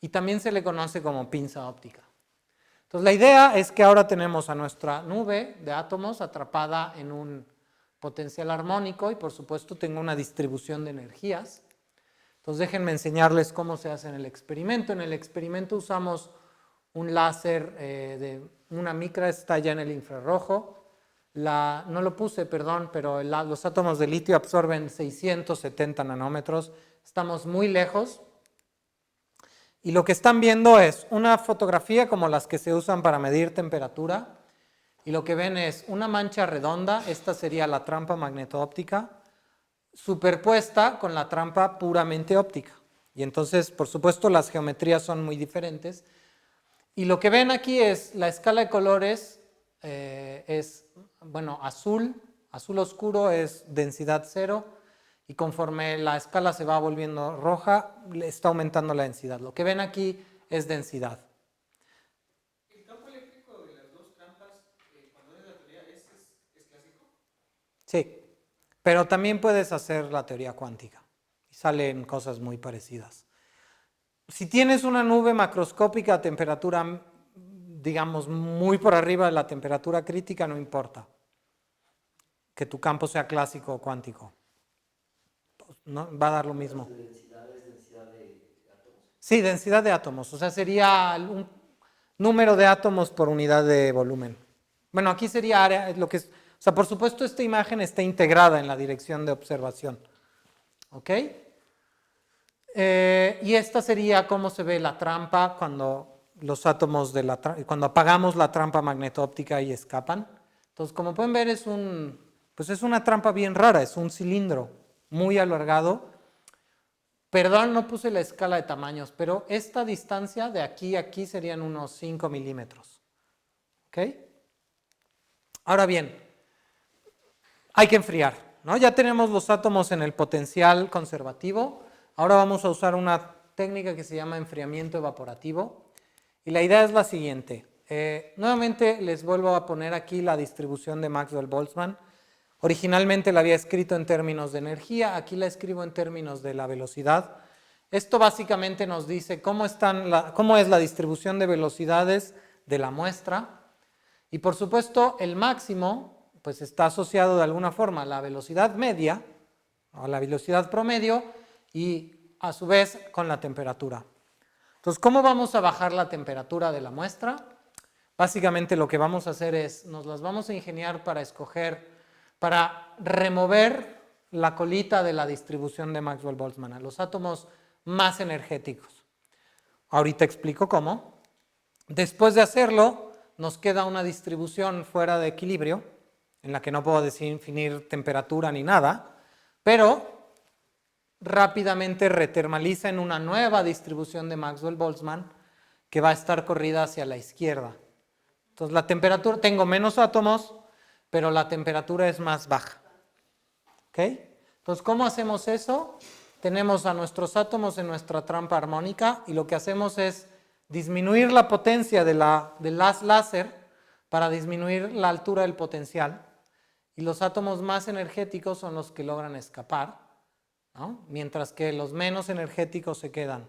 y también se le conoce como pinza óptica. Entonces la idea es que ahora tenemos a nuestra nube de átomos atrapada en un potencial armónico y por supuesto tengo una distribución de energías. Entonces déjenme enseñarles cómo se hace en el experimento. En el experimento usamos un láser de una micra, está ya en el infrarrojo. No lo puse, perdón, pero los átomos de litio absorben 670 nanómetros. Estamos muy lejos. Y lo que están viendo es una fotografía como las que se usan para medir temperatura. Y lo que ven es una mancha redonda, esta sería la trampa magneto-óptica, superpuesta con la trampa puramente óptica. Y entonces, por supuesto, las geometrías son muy diferentes. Y lo que ven aquí es la escala de colores, es, bueno, azul azul oscuro es densidad 0 y conforme la escala se va volviendo roja, está aumentando la densidad. Lo que ven aquí es densidad. ¿El campo eléctrico de las dos trampas, cuando es la teoría, es clásico? Sí, pero también puedes hacer la teoría cuántica y salen cosas muy parecidas. Si tienes una nube macroscópica a temperatura, digamos, muy por arriba de la temperatura crítica, no importa que tu campo sea clásico o cuántico. ¿No? Va a dar lo mismo. ¿Densidad es densidad de átomos? Sí, densidad de átomos. O sea, sería un número de átomos por unidad de volumen. Bueno, aquí sería área, lo que es, o sea, por supuesto esta imagen está integrada en la dirección de observación. ¿Ok? Y esta sería cómo se ve la trampa cuando los átomos de cuando apagamos la trampa magneto-óptica y escapan. Entonces, como pueden ver, pues es una trampa bien rara, es un cilindro muy alargado. Perdón, no puse la escala de tamaños, pero esta distancia de aquí a aquí serían unos 5 milímetros. ¿Ok? Ahora bien, hay que enfriar, ¿no? Ya tenemos los átomos en el potencial conservativo. Ahora vamos a usar una técnica que se llama enfriamiento evaporativo. Y la idea es la siguiente. Nuevamente les vuelvo a poner aquí la distribución de Maxwell-Boltzmann. Originalmente la había escrito en términos de energía, aquí la escribo en términos de la velocidad. Esto básicamente nos dice cómo es la distribución de velocidades de la muestra. Y por supuesto el máximo pues está asociado de alguna forma a la velocidad media, o a la velocidad promedio, y a su vez con la temperatura. Entonces, ¿cómo vamos a bajar la temperatura de la muestra? Básicamente lo que vamos a hacer es, nos las vamos a ingeniar para remover la colita de la distribución de Maxwell-Boltzmann, a los átomos más energéticos. Ahorita explico cómo. Después de hacerlo, nos queda una distribución fuera de equilibrio, en la que no puedo definir temperatura ni nada, pero rápidamente retermaliza en una nueva distribución de Maxwell-Boltzmann que va a estar corrida hacia la izquierda. Entonces la temperatura, tengo menos átomos, pero la temperatura es más baja. ¿Ok? Entonces, ¿cómo hacemos eso? Tenemos a nuestros átomos en nuestra trampa armónica y lo que hacemos es disminuir la potencia del haz láser para disminuir la altura del potencial, y los átomos más energéticos son los que logran escapar, ¿no? Mientras que los menos energéticos se quedan.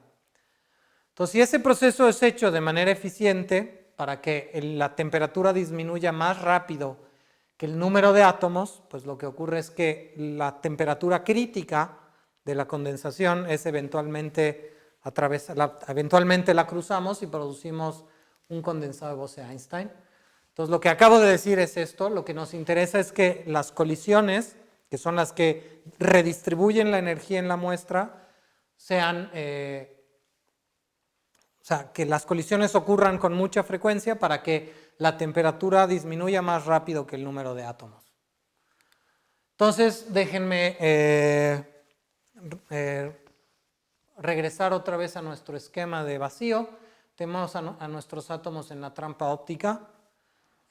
Entonces, si ese proceso es hecho de manera eficiente para que la temperatura disminuya más rápido que el número de átomos, pues lo que ocurre es que la temperatura crítica de la condensación es eventualmente la cruzamos y producimos un condensado de Bose-Einstein. Entonces, lo que acabo de decir es esto. Lo que nos interesa es que las colisiones, que son las que redistribuyen la energía en la muestra, que las colisiones ocurran con mucha frecuencia para que la temperatura disminuya más rápido que el número de átomos. Entonces, déjenme regresar otra vez a nuestro esquema de vacío. Tenemos a nuestros átomos en la trampa óptica.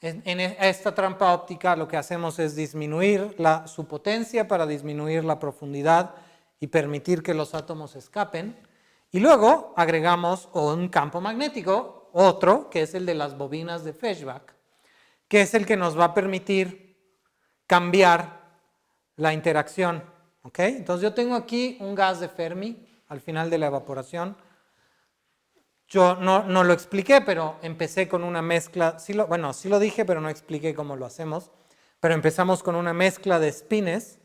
En esta trampa óptica lo que hacemos es disminuir su potencia para disminuir la profundidad y permitir que los átomos escapen. Y luego agregamos un campo magnético, otro, que es el de las bobinas de Feshbach, que es el que nos va a permitir cambiar la interacción. ¿Ok? Entonces yo tengo aquí un gas de Fermi al final de la evaporación. Yo no lo expliqué, pero empecé con una mezcla, sí lo dije, pero no expliqué cómo lo hacemos, pero empezamos con una mezcla de spines.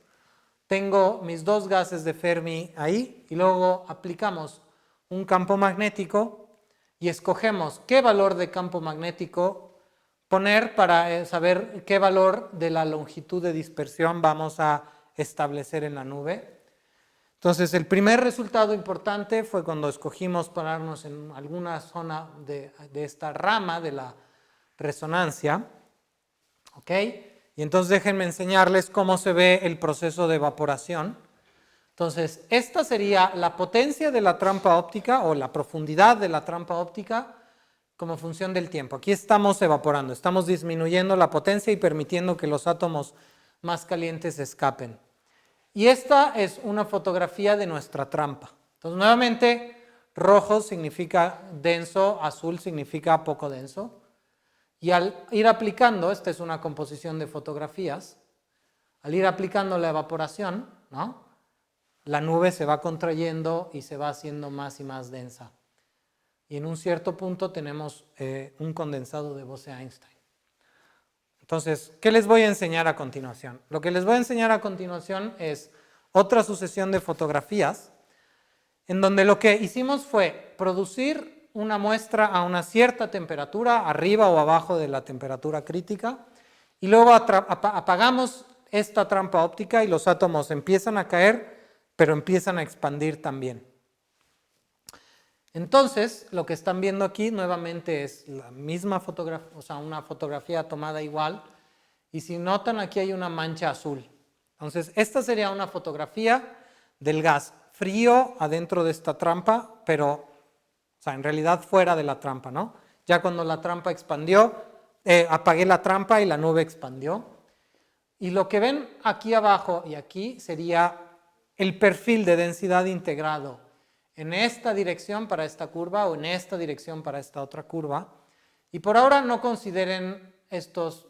Tengo mis dos gases de Fermi ahí y luego aplicamos un campo magnético y escogemos qué valor de campo magnético poner para saber qué valor de la longitud de dispersión vamos a establecer en la nube. Entonces, el primer resultado importante fue cuando escogimos pararnos en alguna zona de esta rama de la resonancia. ¿Ok? Y entonces déjenme enseñarles cómo se ve el proceso de evaporación. Entonces, esta sería la potencia de la trampa óptica o la profundidad de la trampa óptica como función del tiempo. Aquí estamos evaporando, estamos disminuyendo la potencia y permitiendo que los átomos más calientes escapen. Y esta es una fotografía de nuestra trampa. Entonces, nuevamente, rojo significa denso, azul significa poco denso. Y al ir aplicando, esta es una composición de fotografías, al ir aplicando la evaporación, ¿no?, la nube se va contrayendo y se va haciendo más y más densa. Y en un cierto punto tenemos un condensado de Bose-Einstein. Entonces, ¿qué les voy a enseñar a continuación? Lo que les voy a enseñar a continuación es otra sucesión de fotografías en donde lo que hicimos fue producir una muestra a una cierta temperatura, arriba o abajo de la temperatura crítica, y luego apagamos esta trampa óptica y los átomos empiezan a caer, pero empiezan a expandir también. Entonces, lo que están viendo aquí nuevamente es la misma fotografía, o sea, una fotografía tomada igual, y si notan aquí hay una mancha azul. Entonces, esta sería una fotografía del gas frío adentro de esta trampa, pero, o sea, en realidad fuera de la trampa, ¿no? Ya cuando la trampa expandió, apagué la trampa y la nube expandió. Y lo que ven aquí abajo y aquí sería el perfil de densidad integrado en esta dirección para esta curva o en esta dirección para esta otra curva. Y por ahora no consideren estos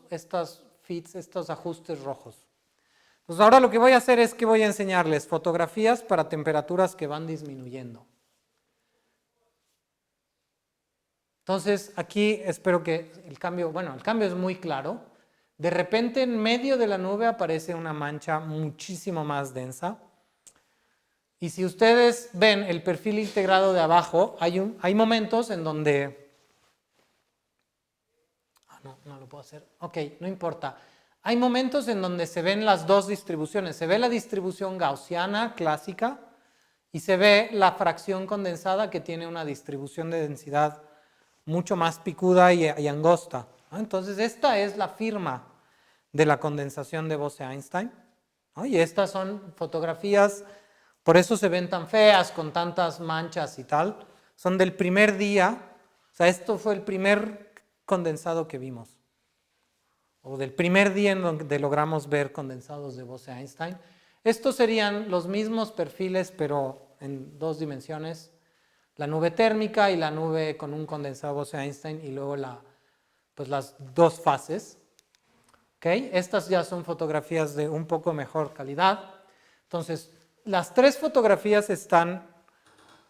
fits, estos ajustes rojos. Pues ahora lo que voy a hacer es que voy a enseñarles fotografías para temperaturas que van disminuyendo. Entonces aquí espero que el cambio es muy claro. De repente en medio de la nube aparece una mancha muchísimo más densa. Y si ustedes ven el perfil integrado de abajo, hay momentos en donde... no lo puedo hacer. Ok, no importa. Hay momentos en donde se ven las dos distribuciones. Se ve la distribución gaussiana clásica y se ve la fracción condensada que tiene una distribución de densidad mucho más picuda y angosta. Entonces esta es la firma de la condensación de Bose-Einstein. Y estas son fotografías, por eso se ven tan feas, con tantas manchas y tal. Son del primer día, o sea, esto fue el primer condensado que vimos. O del primer día en donde logramos ver condensados de Bose-Einstein. Estos serían los mismos perfiles, pero en dos dimensiones. La nube térmica y la nube con un condensado Bose-Einstein y luego las dos fases. ¿Okay? Estas ya son fotografías de un poco mejor calidad. Entonces, las tres fotografías están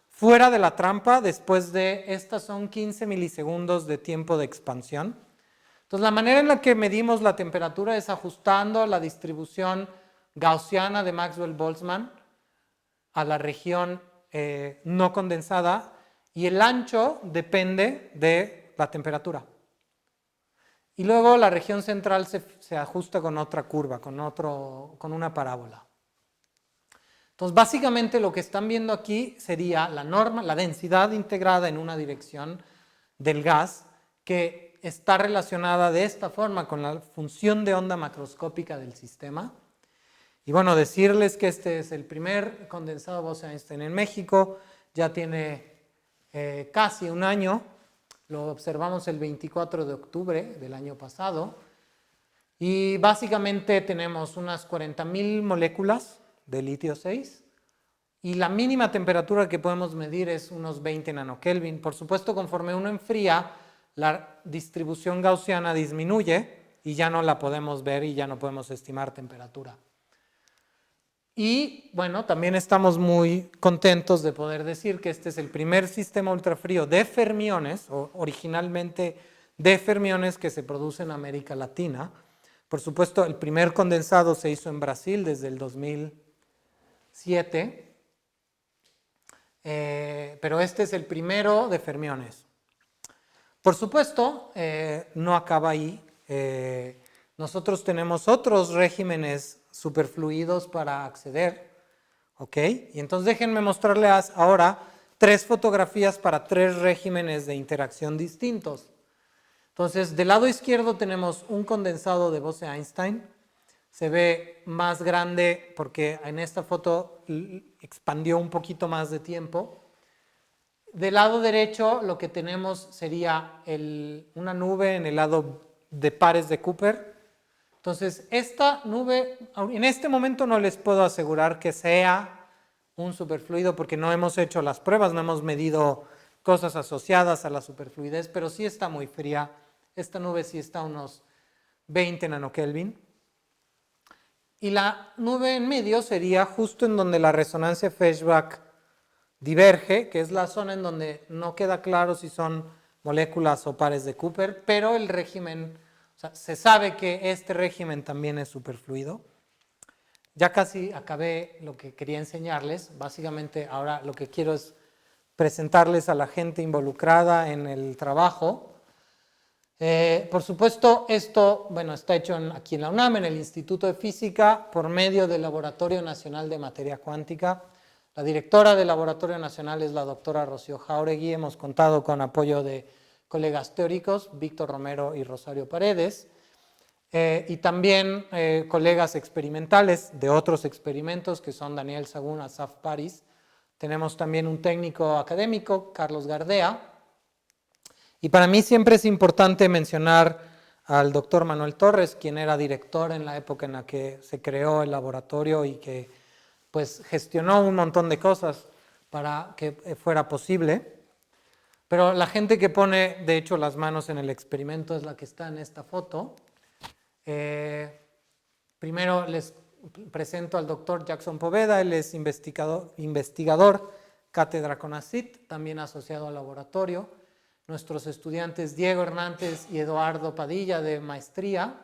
fuera de la trampa después de, estas son 15 milisegundos de tiempo de expansión. Entonces, la manera en la que medimos la temperatura es ajustando la distribución gaussiana de Maxwell-Boltzmann a la región no condensada y el ancho depende de la temperatura. Y luego la región central se ajusta con otra curva, con una parábola. Entonces, básicamente lo que están viendo aquí sería la densidad integrada en una dirección del gas que está relacionada de esta forma con la función de onda macroscópica del sistema. Y bueno, decirles que este es el primer condensado Bose-Einstein en México, ya tiene casi un año, lo observamos el 24 de octubre del año pasado, y básicamente tenemos unas 40.000 moléculas de litio 6, y la mínima temperatura que podemos medir es unos 20 nanokelvin. Por supuesto, conforme uno enfría, la distribución gaussiana disminuye y ya no la podemos ver y ya no podemos estimar temperatura. Y bueno, también estamos muy contentos de poder decir que este es el primer sistema ultrafrío de fermiones, o originalmente de fermiones que se produce en América Latina. Por supuesto, el primer condensado se hizo en Brasil desde el 2007, pero este es el primero de fermiones. Por supuesto, no acaba ahí. Nosotros tenemos otros regímenes superfluidos para acceder, ¿ok? Y entonces déjenme mostrarles ahora tres fotografías para tres regímenes de interacción distintos. Entonces, del lado izquierdo tenemos un condensado de Bose-Einstein. Se ve más grande porque en esta foto expandió un poquito más de tiempo. Del lado derecho lo que tenemos sería una nube en el lado de pares de Cooper. Entonces, esta nube, en este momento no les puedo asegurar que sea un superfluido porque no hemos hecho las pruebas, no hemos medido cosas asociadas a la superfluidez, pero sí está muy fría. Esta nube sí está a unos 20 nanokelvin. Y la nube en medio sería justo en donde la resonancia Feshbach diverge, que es la zona en donde no queda claro si son moléculas o pares de Cooper, pero el régimen, o sea, se sabe que este régimen también es superfluido. Ya casi acabé lo que quería enseñarles. Básicamente ahora lo que quiero es presentarles a la gente involucrada en el trabajo. Por supuesto, esto está hecho aquí en la UNAM, en el Instituto de Física, por medio del Laboratorio Nacional de Materia Cuántica. La directora del Laboratorio Nacional es la doctora Rocío Jáuregui. Hemos contado con apoyo de colegas teóricos, Víctor Romero y Rosario Paredes, y también colegas experimentales de otros experimentos, que son Daniel Sagún, Asaf Paris. Tenemos también un técnico académico, Carlos Gardea. Y para mí siempre es importante mencionar al doctor Manuel Torres, quien era director en la época en la que se creó el laboratorio y que pues gestionó un montón de cosas para que fuera posible. Pero la gente que pone, de hecho, las manos en el experimento es la que está en esta foto. Primero les presento al doctor Jackson Poveda. Él es investigador cátedra CONACYT, también asociado al laboratorio. Nuestros estudiantes Diego Hernández y Eduardo Padilla de maestría,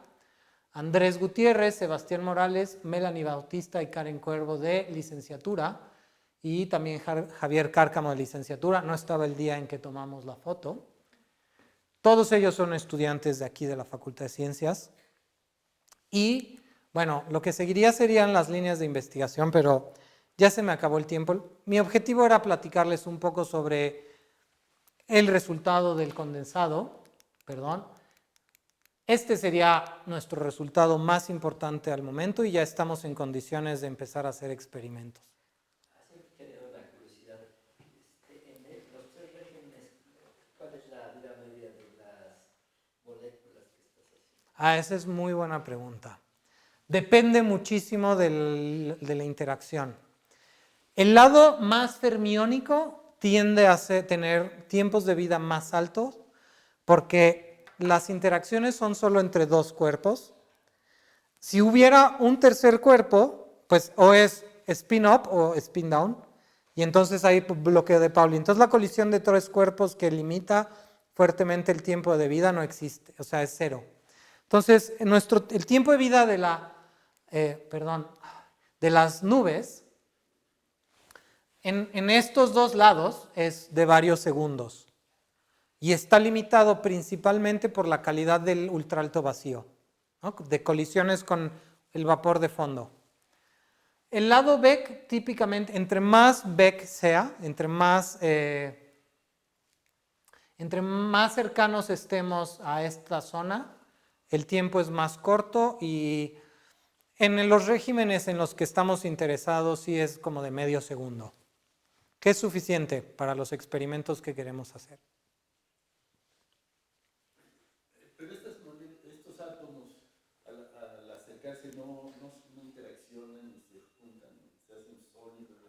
Andrés Gutiérrez, Sebastián Morales, Melanie Bautista y Karen Cuervo de licenciatura, y también Javier Cárcamo de licenciatura. No estaba el día en que tomamos la foto. Todos ellos son estudiantes de aquí de la Facultad de Ciencias. Y bueno, lo que seguiría serían las líneas de investigación, pero ya se me acabó el tiempo. Mi objetivo era platicarles un poco sobre el resultado del condensado, Este sería nuestro resultado más importante al momento y ya estamos en condiciones de empezar a hacer experimentos. Así que tengo una curiosidad. En los tres regímenes, ¿cuál es la vida media de las moléculas que estás haciendo? Esa es muy buena pregunta. Depende muchísimo de la interacción. El lado más fermiónico tiende a tener tiempos de vida más altos porque las interacciones son solo entre dos cuerpos. Si hubiera un tercer cuerpo, pues o es spin-up o spin-down, y entonces hay bloqueo de Pauli. Entonces la colisión de tres cuerpos que limita fuertemente el tiempo de vida no existe, o sea, es cero. Entonces, el tiempo de vida de las nubes en estos dos lados es de varios segundos y está limitado principalmente por la calidad del ultraalto vacío, ¿no? De colisiones con el vapor de fondo. El lado Beck típicamente, entre más Beck sea, entre más cercanos estemos a esta zona, el tiempo es más corto y en los regímenes en los que estamos interesados sí es como de medio segundo, que es suficiente para los experimentos que queremos hacer. Pero estos átomos, al acercarse, no interaccionan ni se juntan, se hacen sólidos.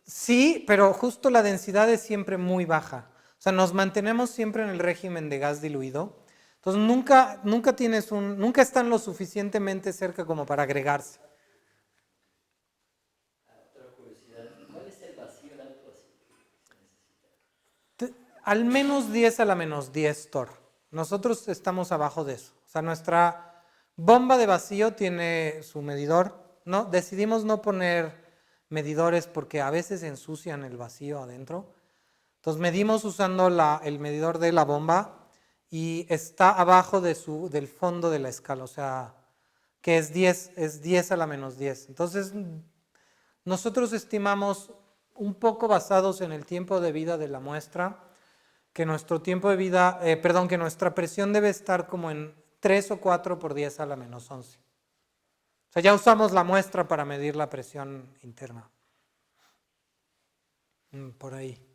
Sí, pero justo la densidad es siempre muy baja. O sea, nos mantenemos siempre en el régimen de gas diluido. Entonces nunca están lo suficientemente cerca como para agregarse. Otra curiosidad, ¿cuál es el vacío, el alto vacío que se necesita? Al menos 10 a la menos 10 torr. Nosotros estamos abajo de eso. O sea, nuestra bomba de vacío tiene su medidor. No, decidimos no poner medidores porque a veces ensucian el vacío adentro. Entonces medimos usando el medidor de la bomba y está abajo del fondo de la escala, o sea, que es 10 a la menos 10. Entonces, nosotros estimamos, un poco basados en el tiempo de vida de la muestra, que nuestro tiempo de vida, que nuestra presión debe estar como en 3 o 4 por 10 a la menos 11. O sea, ya usamos la muestra para medir la presión interna. Por ahí.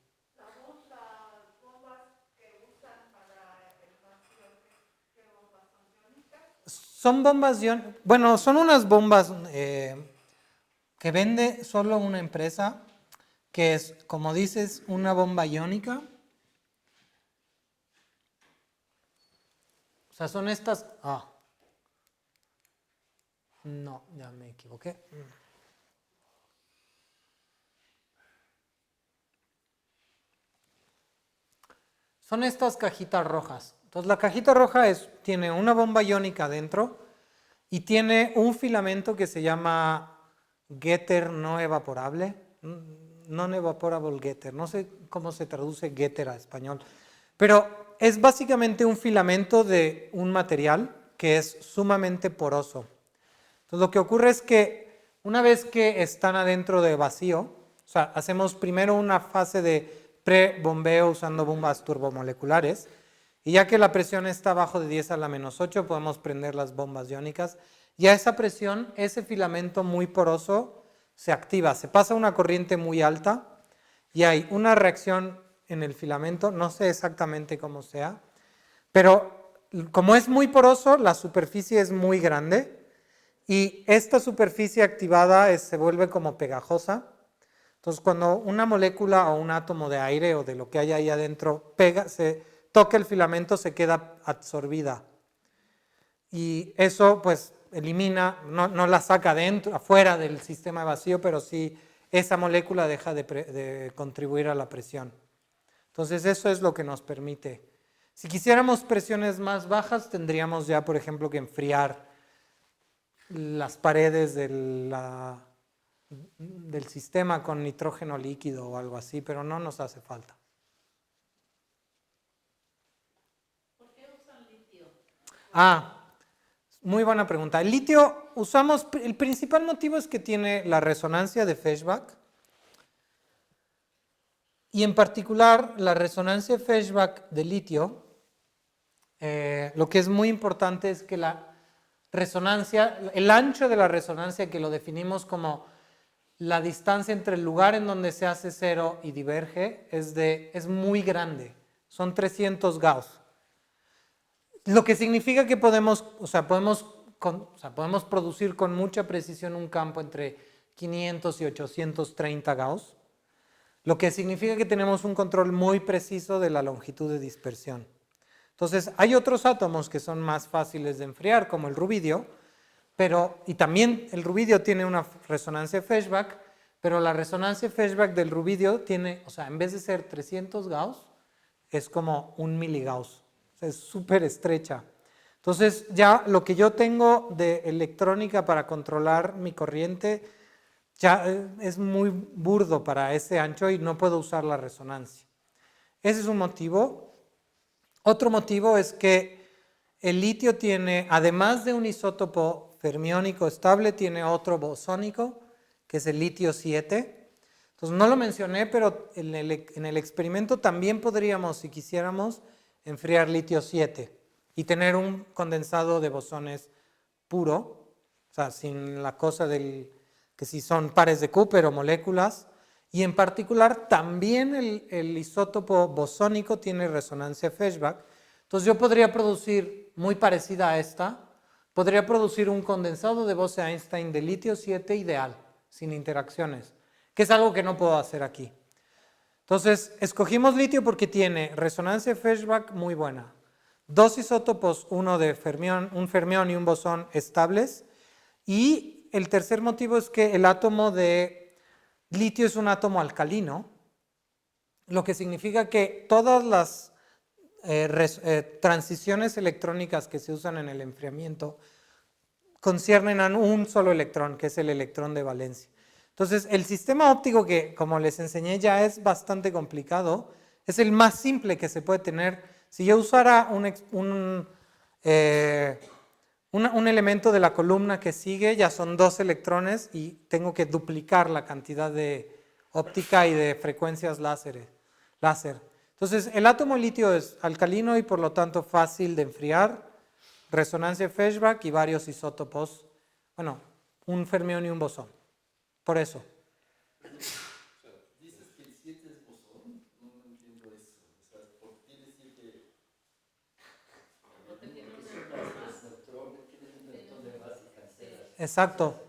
Son bombas bueno, son unas bombas que vende solo una empresa, que es, como dices, una bomba iónica. O sea, son estas... No, ya me equivoqué. Son estas cajitas rojas. Entonces la cajita roja tiene una bomba iónica dentro y tiene un filamento que se llama getter no evaporable, non-evaporable getter. No sé cómo se traduce getter a español, pero es básicamente un filamento de un material que es sumamente poroso. Entonces lo que ocurre es que una vez que están adentro de vacío, o sea, hacemos primero una fase de pre-bombeo usando bombas turbomoleculares, y ya que la presión está abajo de 10 a la menos 8, podemos prender las bombas iónicas, y a esa presión, ese filamento muy poroso se activa, se pasa una corriente muy alta, y hay una reacción en el filamento, no sé exactamente cómo sea, pero como es muy poroso, la superficie es muy grande, y esta superficie activada se vuelve como pegajosa. Entonces, cuando una molécula o un átomo de aire o de lo que hay ahí adentro toca el filamento, se queda absorbida. Y eso, pues, elimina, no la saca afuera del sistema vacío, pero sí esa molécula deja de contribuir a la presión. Entonces, eso es lo que nos permite. Si quisiéramos presiones más bajas, tendríamos ya, por ejemplo, que enfriar las paredes del sistema con nitrógeno líquido o algo así, pero no nos hace falta. ¿Por qué usan litio? Muy buena pregunta. El litio el principal motivo es que tiene la resonancia de Feshbach, y en particular la resonancia de Feshbach de litio, lo que es muy importante es que la resonancia, el ancho de la resonancia, que lo definimos como la distancia entre el lugar en donde se hace cero y diverge, es muy grande, son 300 Gauss. Lo que significa que podemos producir con mucha precisión un campo entre 500 y 830 Gauss, lo que significa que tenemos un control muy preciso de la longitud de dispersión. Entonces, hay otros átomos que son más fáciles de enfriar, como el rubidio, y también el rubidio tiene una resonancia Feshbach, pero la resonancia Feshbach del rubidio tiene, o sea, en vez de ser 300 Gauss, es como 1 miligauss, o sea, es súper estrecha. Entonces, ya lo que yo tengo de electrónica para controlar mi corriente ya es muy burdo para ese ancho y no puedo usar la resonancia. Ese es un motivo. Otro motivo es que el litio tiene, además de un isótopo fermiónico estable, tiene otro bosónico, que es el litio 7. Entonces no lo mencioné, pero en el experimento también podríamos, si quisiéramos, enfriar litio 7 y tener un condensado de bosones puro, o sea, sin la cosa que si son pares de Cooper o moléculas. Y en particular también el isótopo bosónico tiene resonancia Feshbach. Entonces yo podría producir, muy parecida a esta, podría producir un condensado de Bose-Einstein de litio 7 ideal, sin interacciones, que es algo que no puedo hacer aquí. Entonces escogimos litio porque tiene resonancia Feshbach muy buena. Dos isótopos, un fermión y un bosón estables. Y el tercer motivo es que el átomo de litio es un átomo alcalino, lo que significa que todas las transiciones electrónicas que se usan en el enfriamiento conciernen a un solo electrón, que es el electrón de valencia. Entonces, el sistema óptico, que como les enseñé ya es bastante complicado, es el más simple que se puede tener. Si yo usara un elemento de la columna que sigue, ya son 2 electrones y tengo que duplicar la cantidad de óptica y de frecuencias láser. Entonces, el átomo litio es alcalino y por lo tanto fácil de enfriar, resonancia Feshbach y varios isótopos, bueno, un fermión y un bosón. Por eso. Dices que el 7 es bosón, no entiendo eso. O sea, ¿por qué decir que Porque tiene Que una son más. las neutrones, tienen exacto.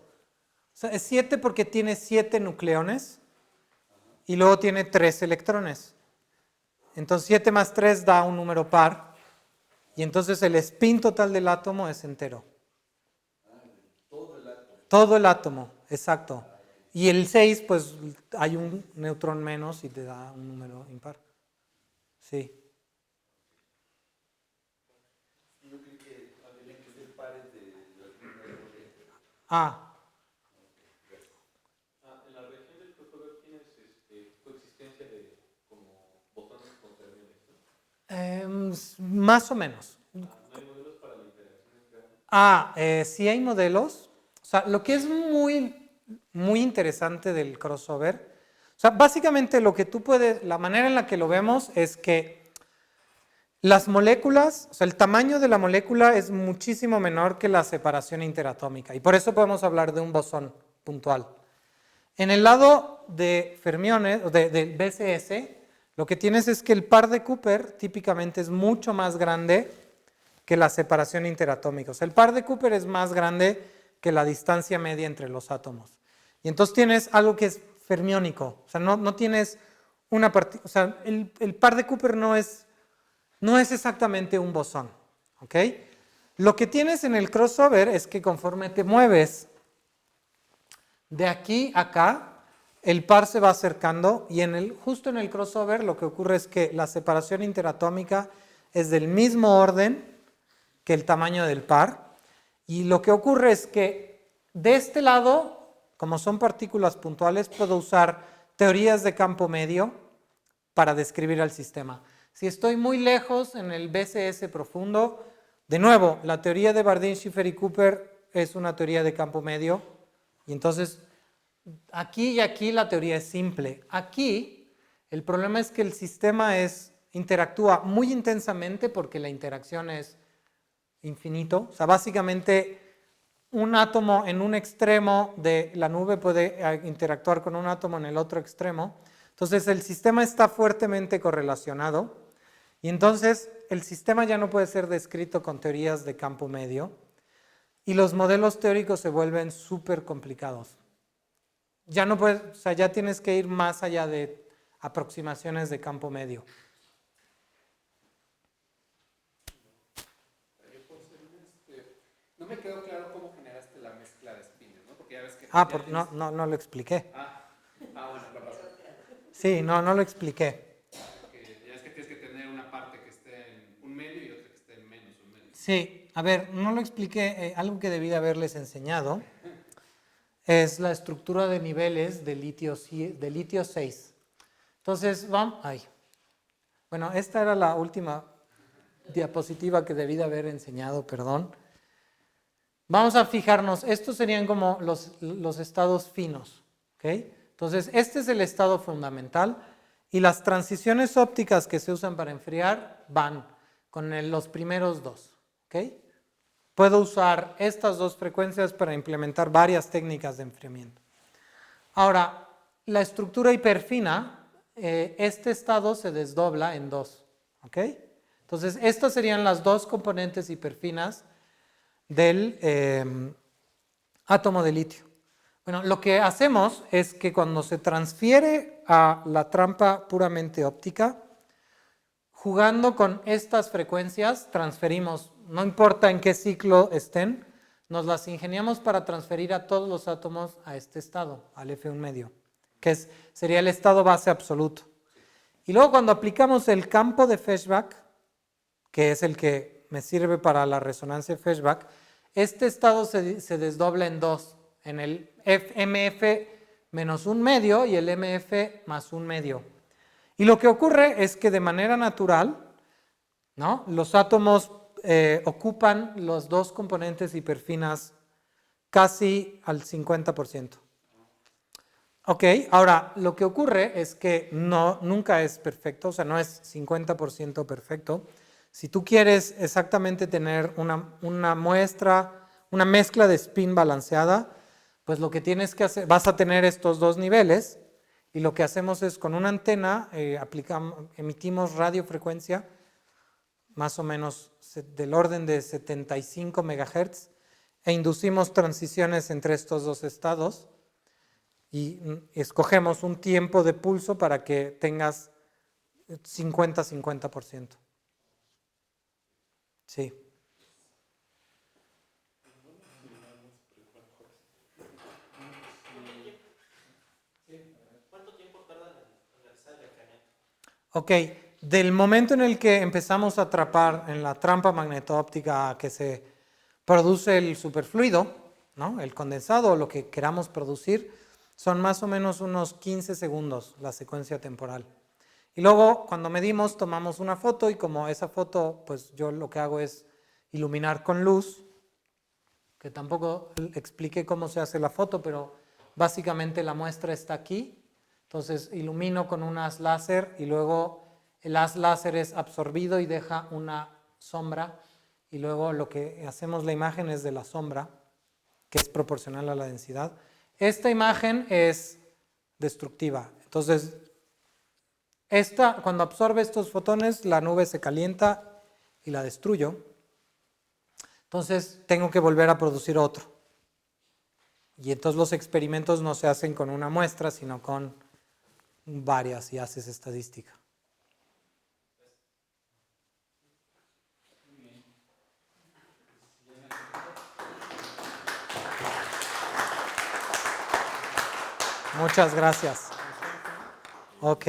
O sea, es 7 porque tiene 7 nucleones y luego tiene 3 electrones. Entonces 7 más 3 da un número par y entonces el spin total del átomo es entero. Todo el átomo, exacto. Y el 6, pues hay un neutrón menos y te da un número impar. Sí. Yo creo que habría que ser pares de los números de... Ah, En la región del crossover tienes coexistencia de como botones con fermiones, ¿no? más o menos. ¿No hay modelos para la interacción entre ambos? Sí hay modelos. O sea, lo que es muy interesante del crossover, o sea, básicamente lo que tú puedes, la manera en la que lo vemos es que las moléculas, o sea, el tamaño de la molécula es muchísimo menor que la separación interatómica y por eso podemos hablar de un bosón puntual. En el lado de fermiones, del BCS, lo que tienes es que el par de Cooper típicamente es mucho más grande que la separación interatómica. O sea, el par de Cooper es más grande que la distancia media entre los átomos. Y entonces tienes algo que es fermiónico. O sea, no tienes una o sea, el par de Cooper no es exactamente un bosón. ¿Ok? Lo que tienes en el crossover es que conforme te mueves de aquí a acá, el par se va acercando y justo en el crossover lo que ocurre es que la separación interatómica es del mismo orden que el tamaño del par. Y lo que ocurre es que de este lado, como son partículas puntuales, puedo usar teorías de campo medio para describir al sistema. Si estoy muy lejos en el BCS profundo, de nuevo, la teoría de Bardeen, Schiffer y Cooper es una teoría de campo medio. Y entonces, aquí y aquí la teoría es simple. Aquí, el problema es que el sistema interactúa muy intensamente porque la interacción es infinito. O sea, básicamente un átomo en un extremo de la nube puede interactuar con un átomo en el otro extremo. Entonces el sistema está fuertemente correlacionado y entonces el sistema ya no puede ser descrito con teorías de campo medio y los modelos teóricos se vuelven súper complicados. Ya no puedes, o sea, ya tienes que ir más allá de aproximaciones de campo medio. No me quedó claro cómo generaste la mezcla de spins, ¿no? Porque ya ves que... No lo expliqué. Bueno, lo pasó. Sí, no lo expliqué. Porque ya es que tienes que tener una parte que esté en un medio y otra que esté en menos un medio. Sí, a ver, no lo expliqué. Algo que debí de haberles enseñado es la estructura de niveles de litio 6. Entonces, bueno, esta era la última diapositiva que debí de haber enseñado, perdón. Vamos a fijarnos, estos serían como los estados finos, ¿ok? Entonces, este es el estado fundamental y las transiciones ópticas que se usan para enfriar van con los primeros dos, ¿ok? Puedo usar estas dos frecuencias para implementar varias técnicas de enfriamiento. Ahora, la estructura hiperfina, este estado se desdobla en dos, ¿ok? Entonces, estas serían las dos componentes hiperfinas del átomo de litio. Bueno, lo que hacemos es que cuando se transfiere a la trampa puramente óptica, jugando con estas frecuencias, transferimos, no importa en qué ciclo estén, nos las ingeniamos para transferir a todos los átomos a este estado, al F1 medio, que sería el estado base absoluto. Y luego cuando aplicamos el campo de Feshbach, que es el que me sirve para la resonancia Feshbach, este estado se desdobla en dos, en el MF menos un medio y el MF más un medio. Y lo que ocurre es que de manera natural, ¿no?, los átomos ocupan las dos componentes hiperfinas casi al 50%. Ok, ahora lo que ocurre es que nunca es perfecto, o sea, no es 50% perfecto. Si tú quieres exactamente tener una muestra, una mezcla de spin balanceada, pues lo que tienes que hacer, vas a tener estos dos niveles y lo que hacemos es con una antena emitimos radiofrecuencia más o menos del orden de 75 MHz e inducimos transiciones entre estos dos estados y escogemos un tiempo de pulso para que tengas 50-50%. Sí. ¿Cuánto tiempo tardan en realizar el escaneo? Ok, del momento en el que empezamos a atrapar en la trampa magneto-óptica que se produce el superfluido, ¿no? El condensado o lo que queramos producir, son más o menos unos 15 segundos la secuencia temporal. Y luego cuando medimos tomamos una foto y como esa foto, pues yo lo que hago es iluminar con luz, que tampoco expliqué cómo se hace la foto, pero básicamente la muestra está aquí. Entonces ilumino con un haz láser y luego el haz láser es absorbido y deja una sombra y luego lo que hacemos la imagen es de la sombra, que es proporcional a la densidad. Esta imagen es destructiva. Entonces, cuando absorbe estos fotones, la nube se calienta y la destruyo. Entonces, tengo que volver a producir otro. Y entonces los experimentos no se hacen con una muestra, sino con varias y haces estadística. Muchas gracias. Ok.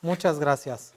Muchas gracias.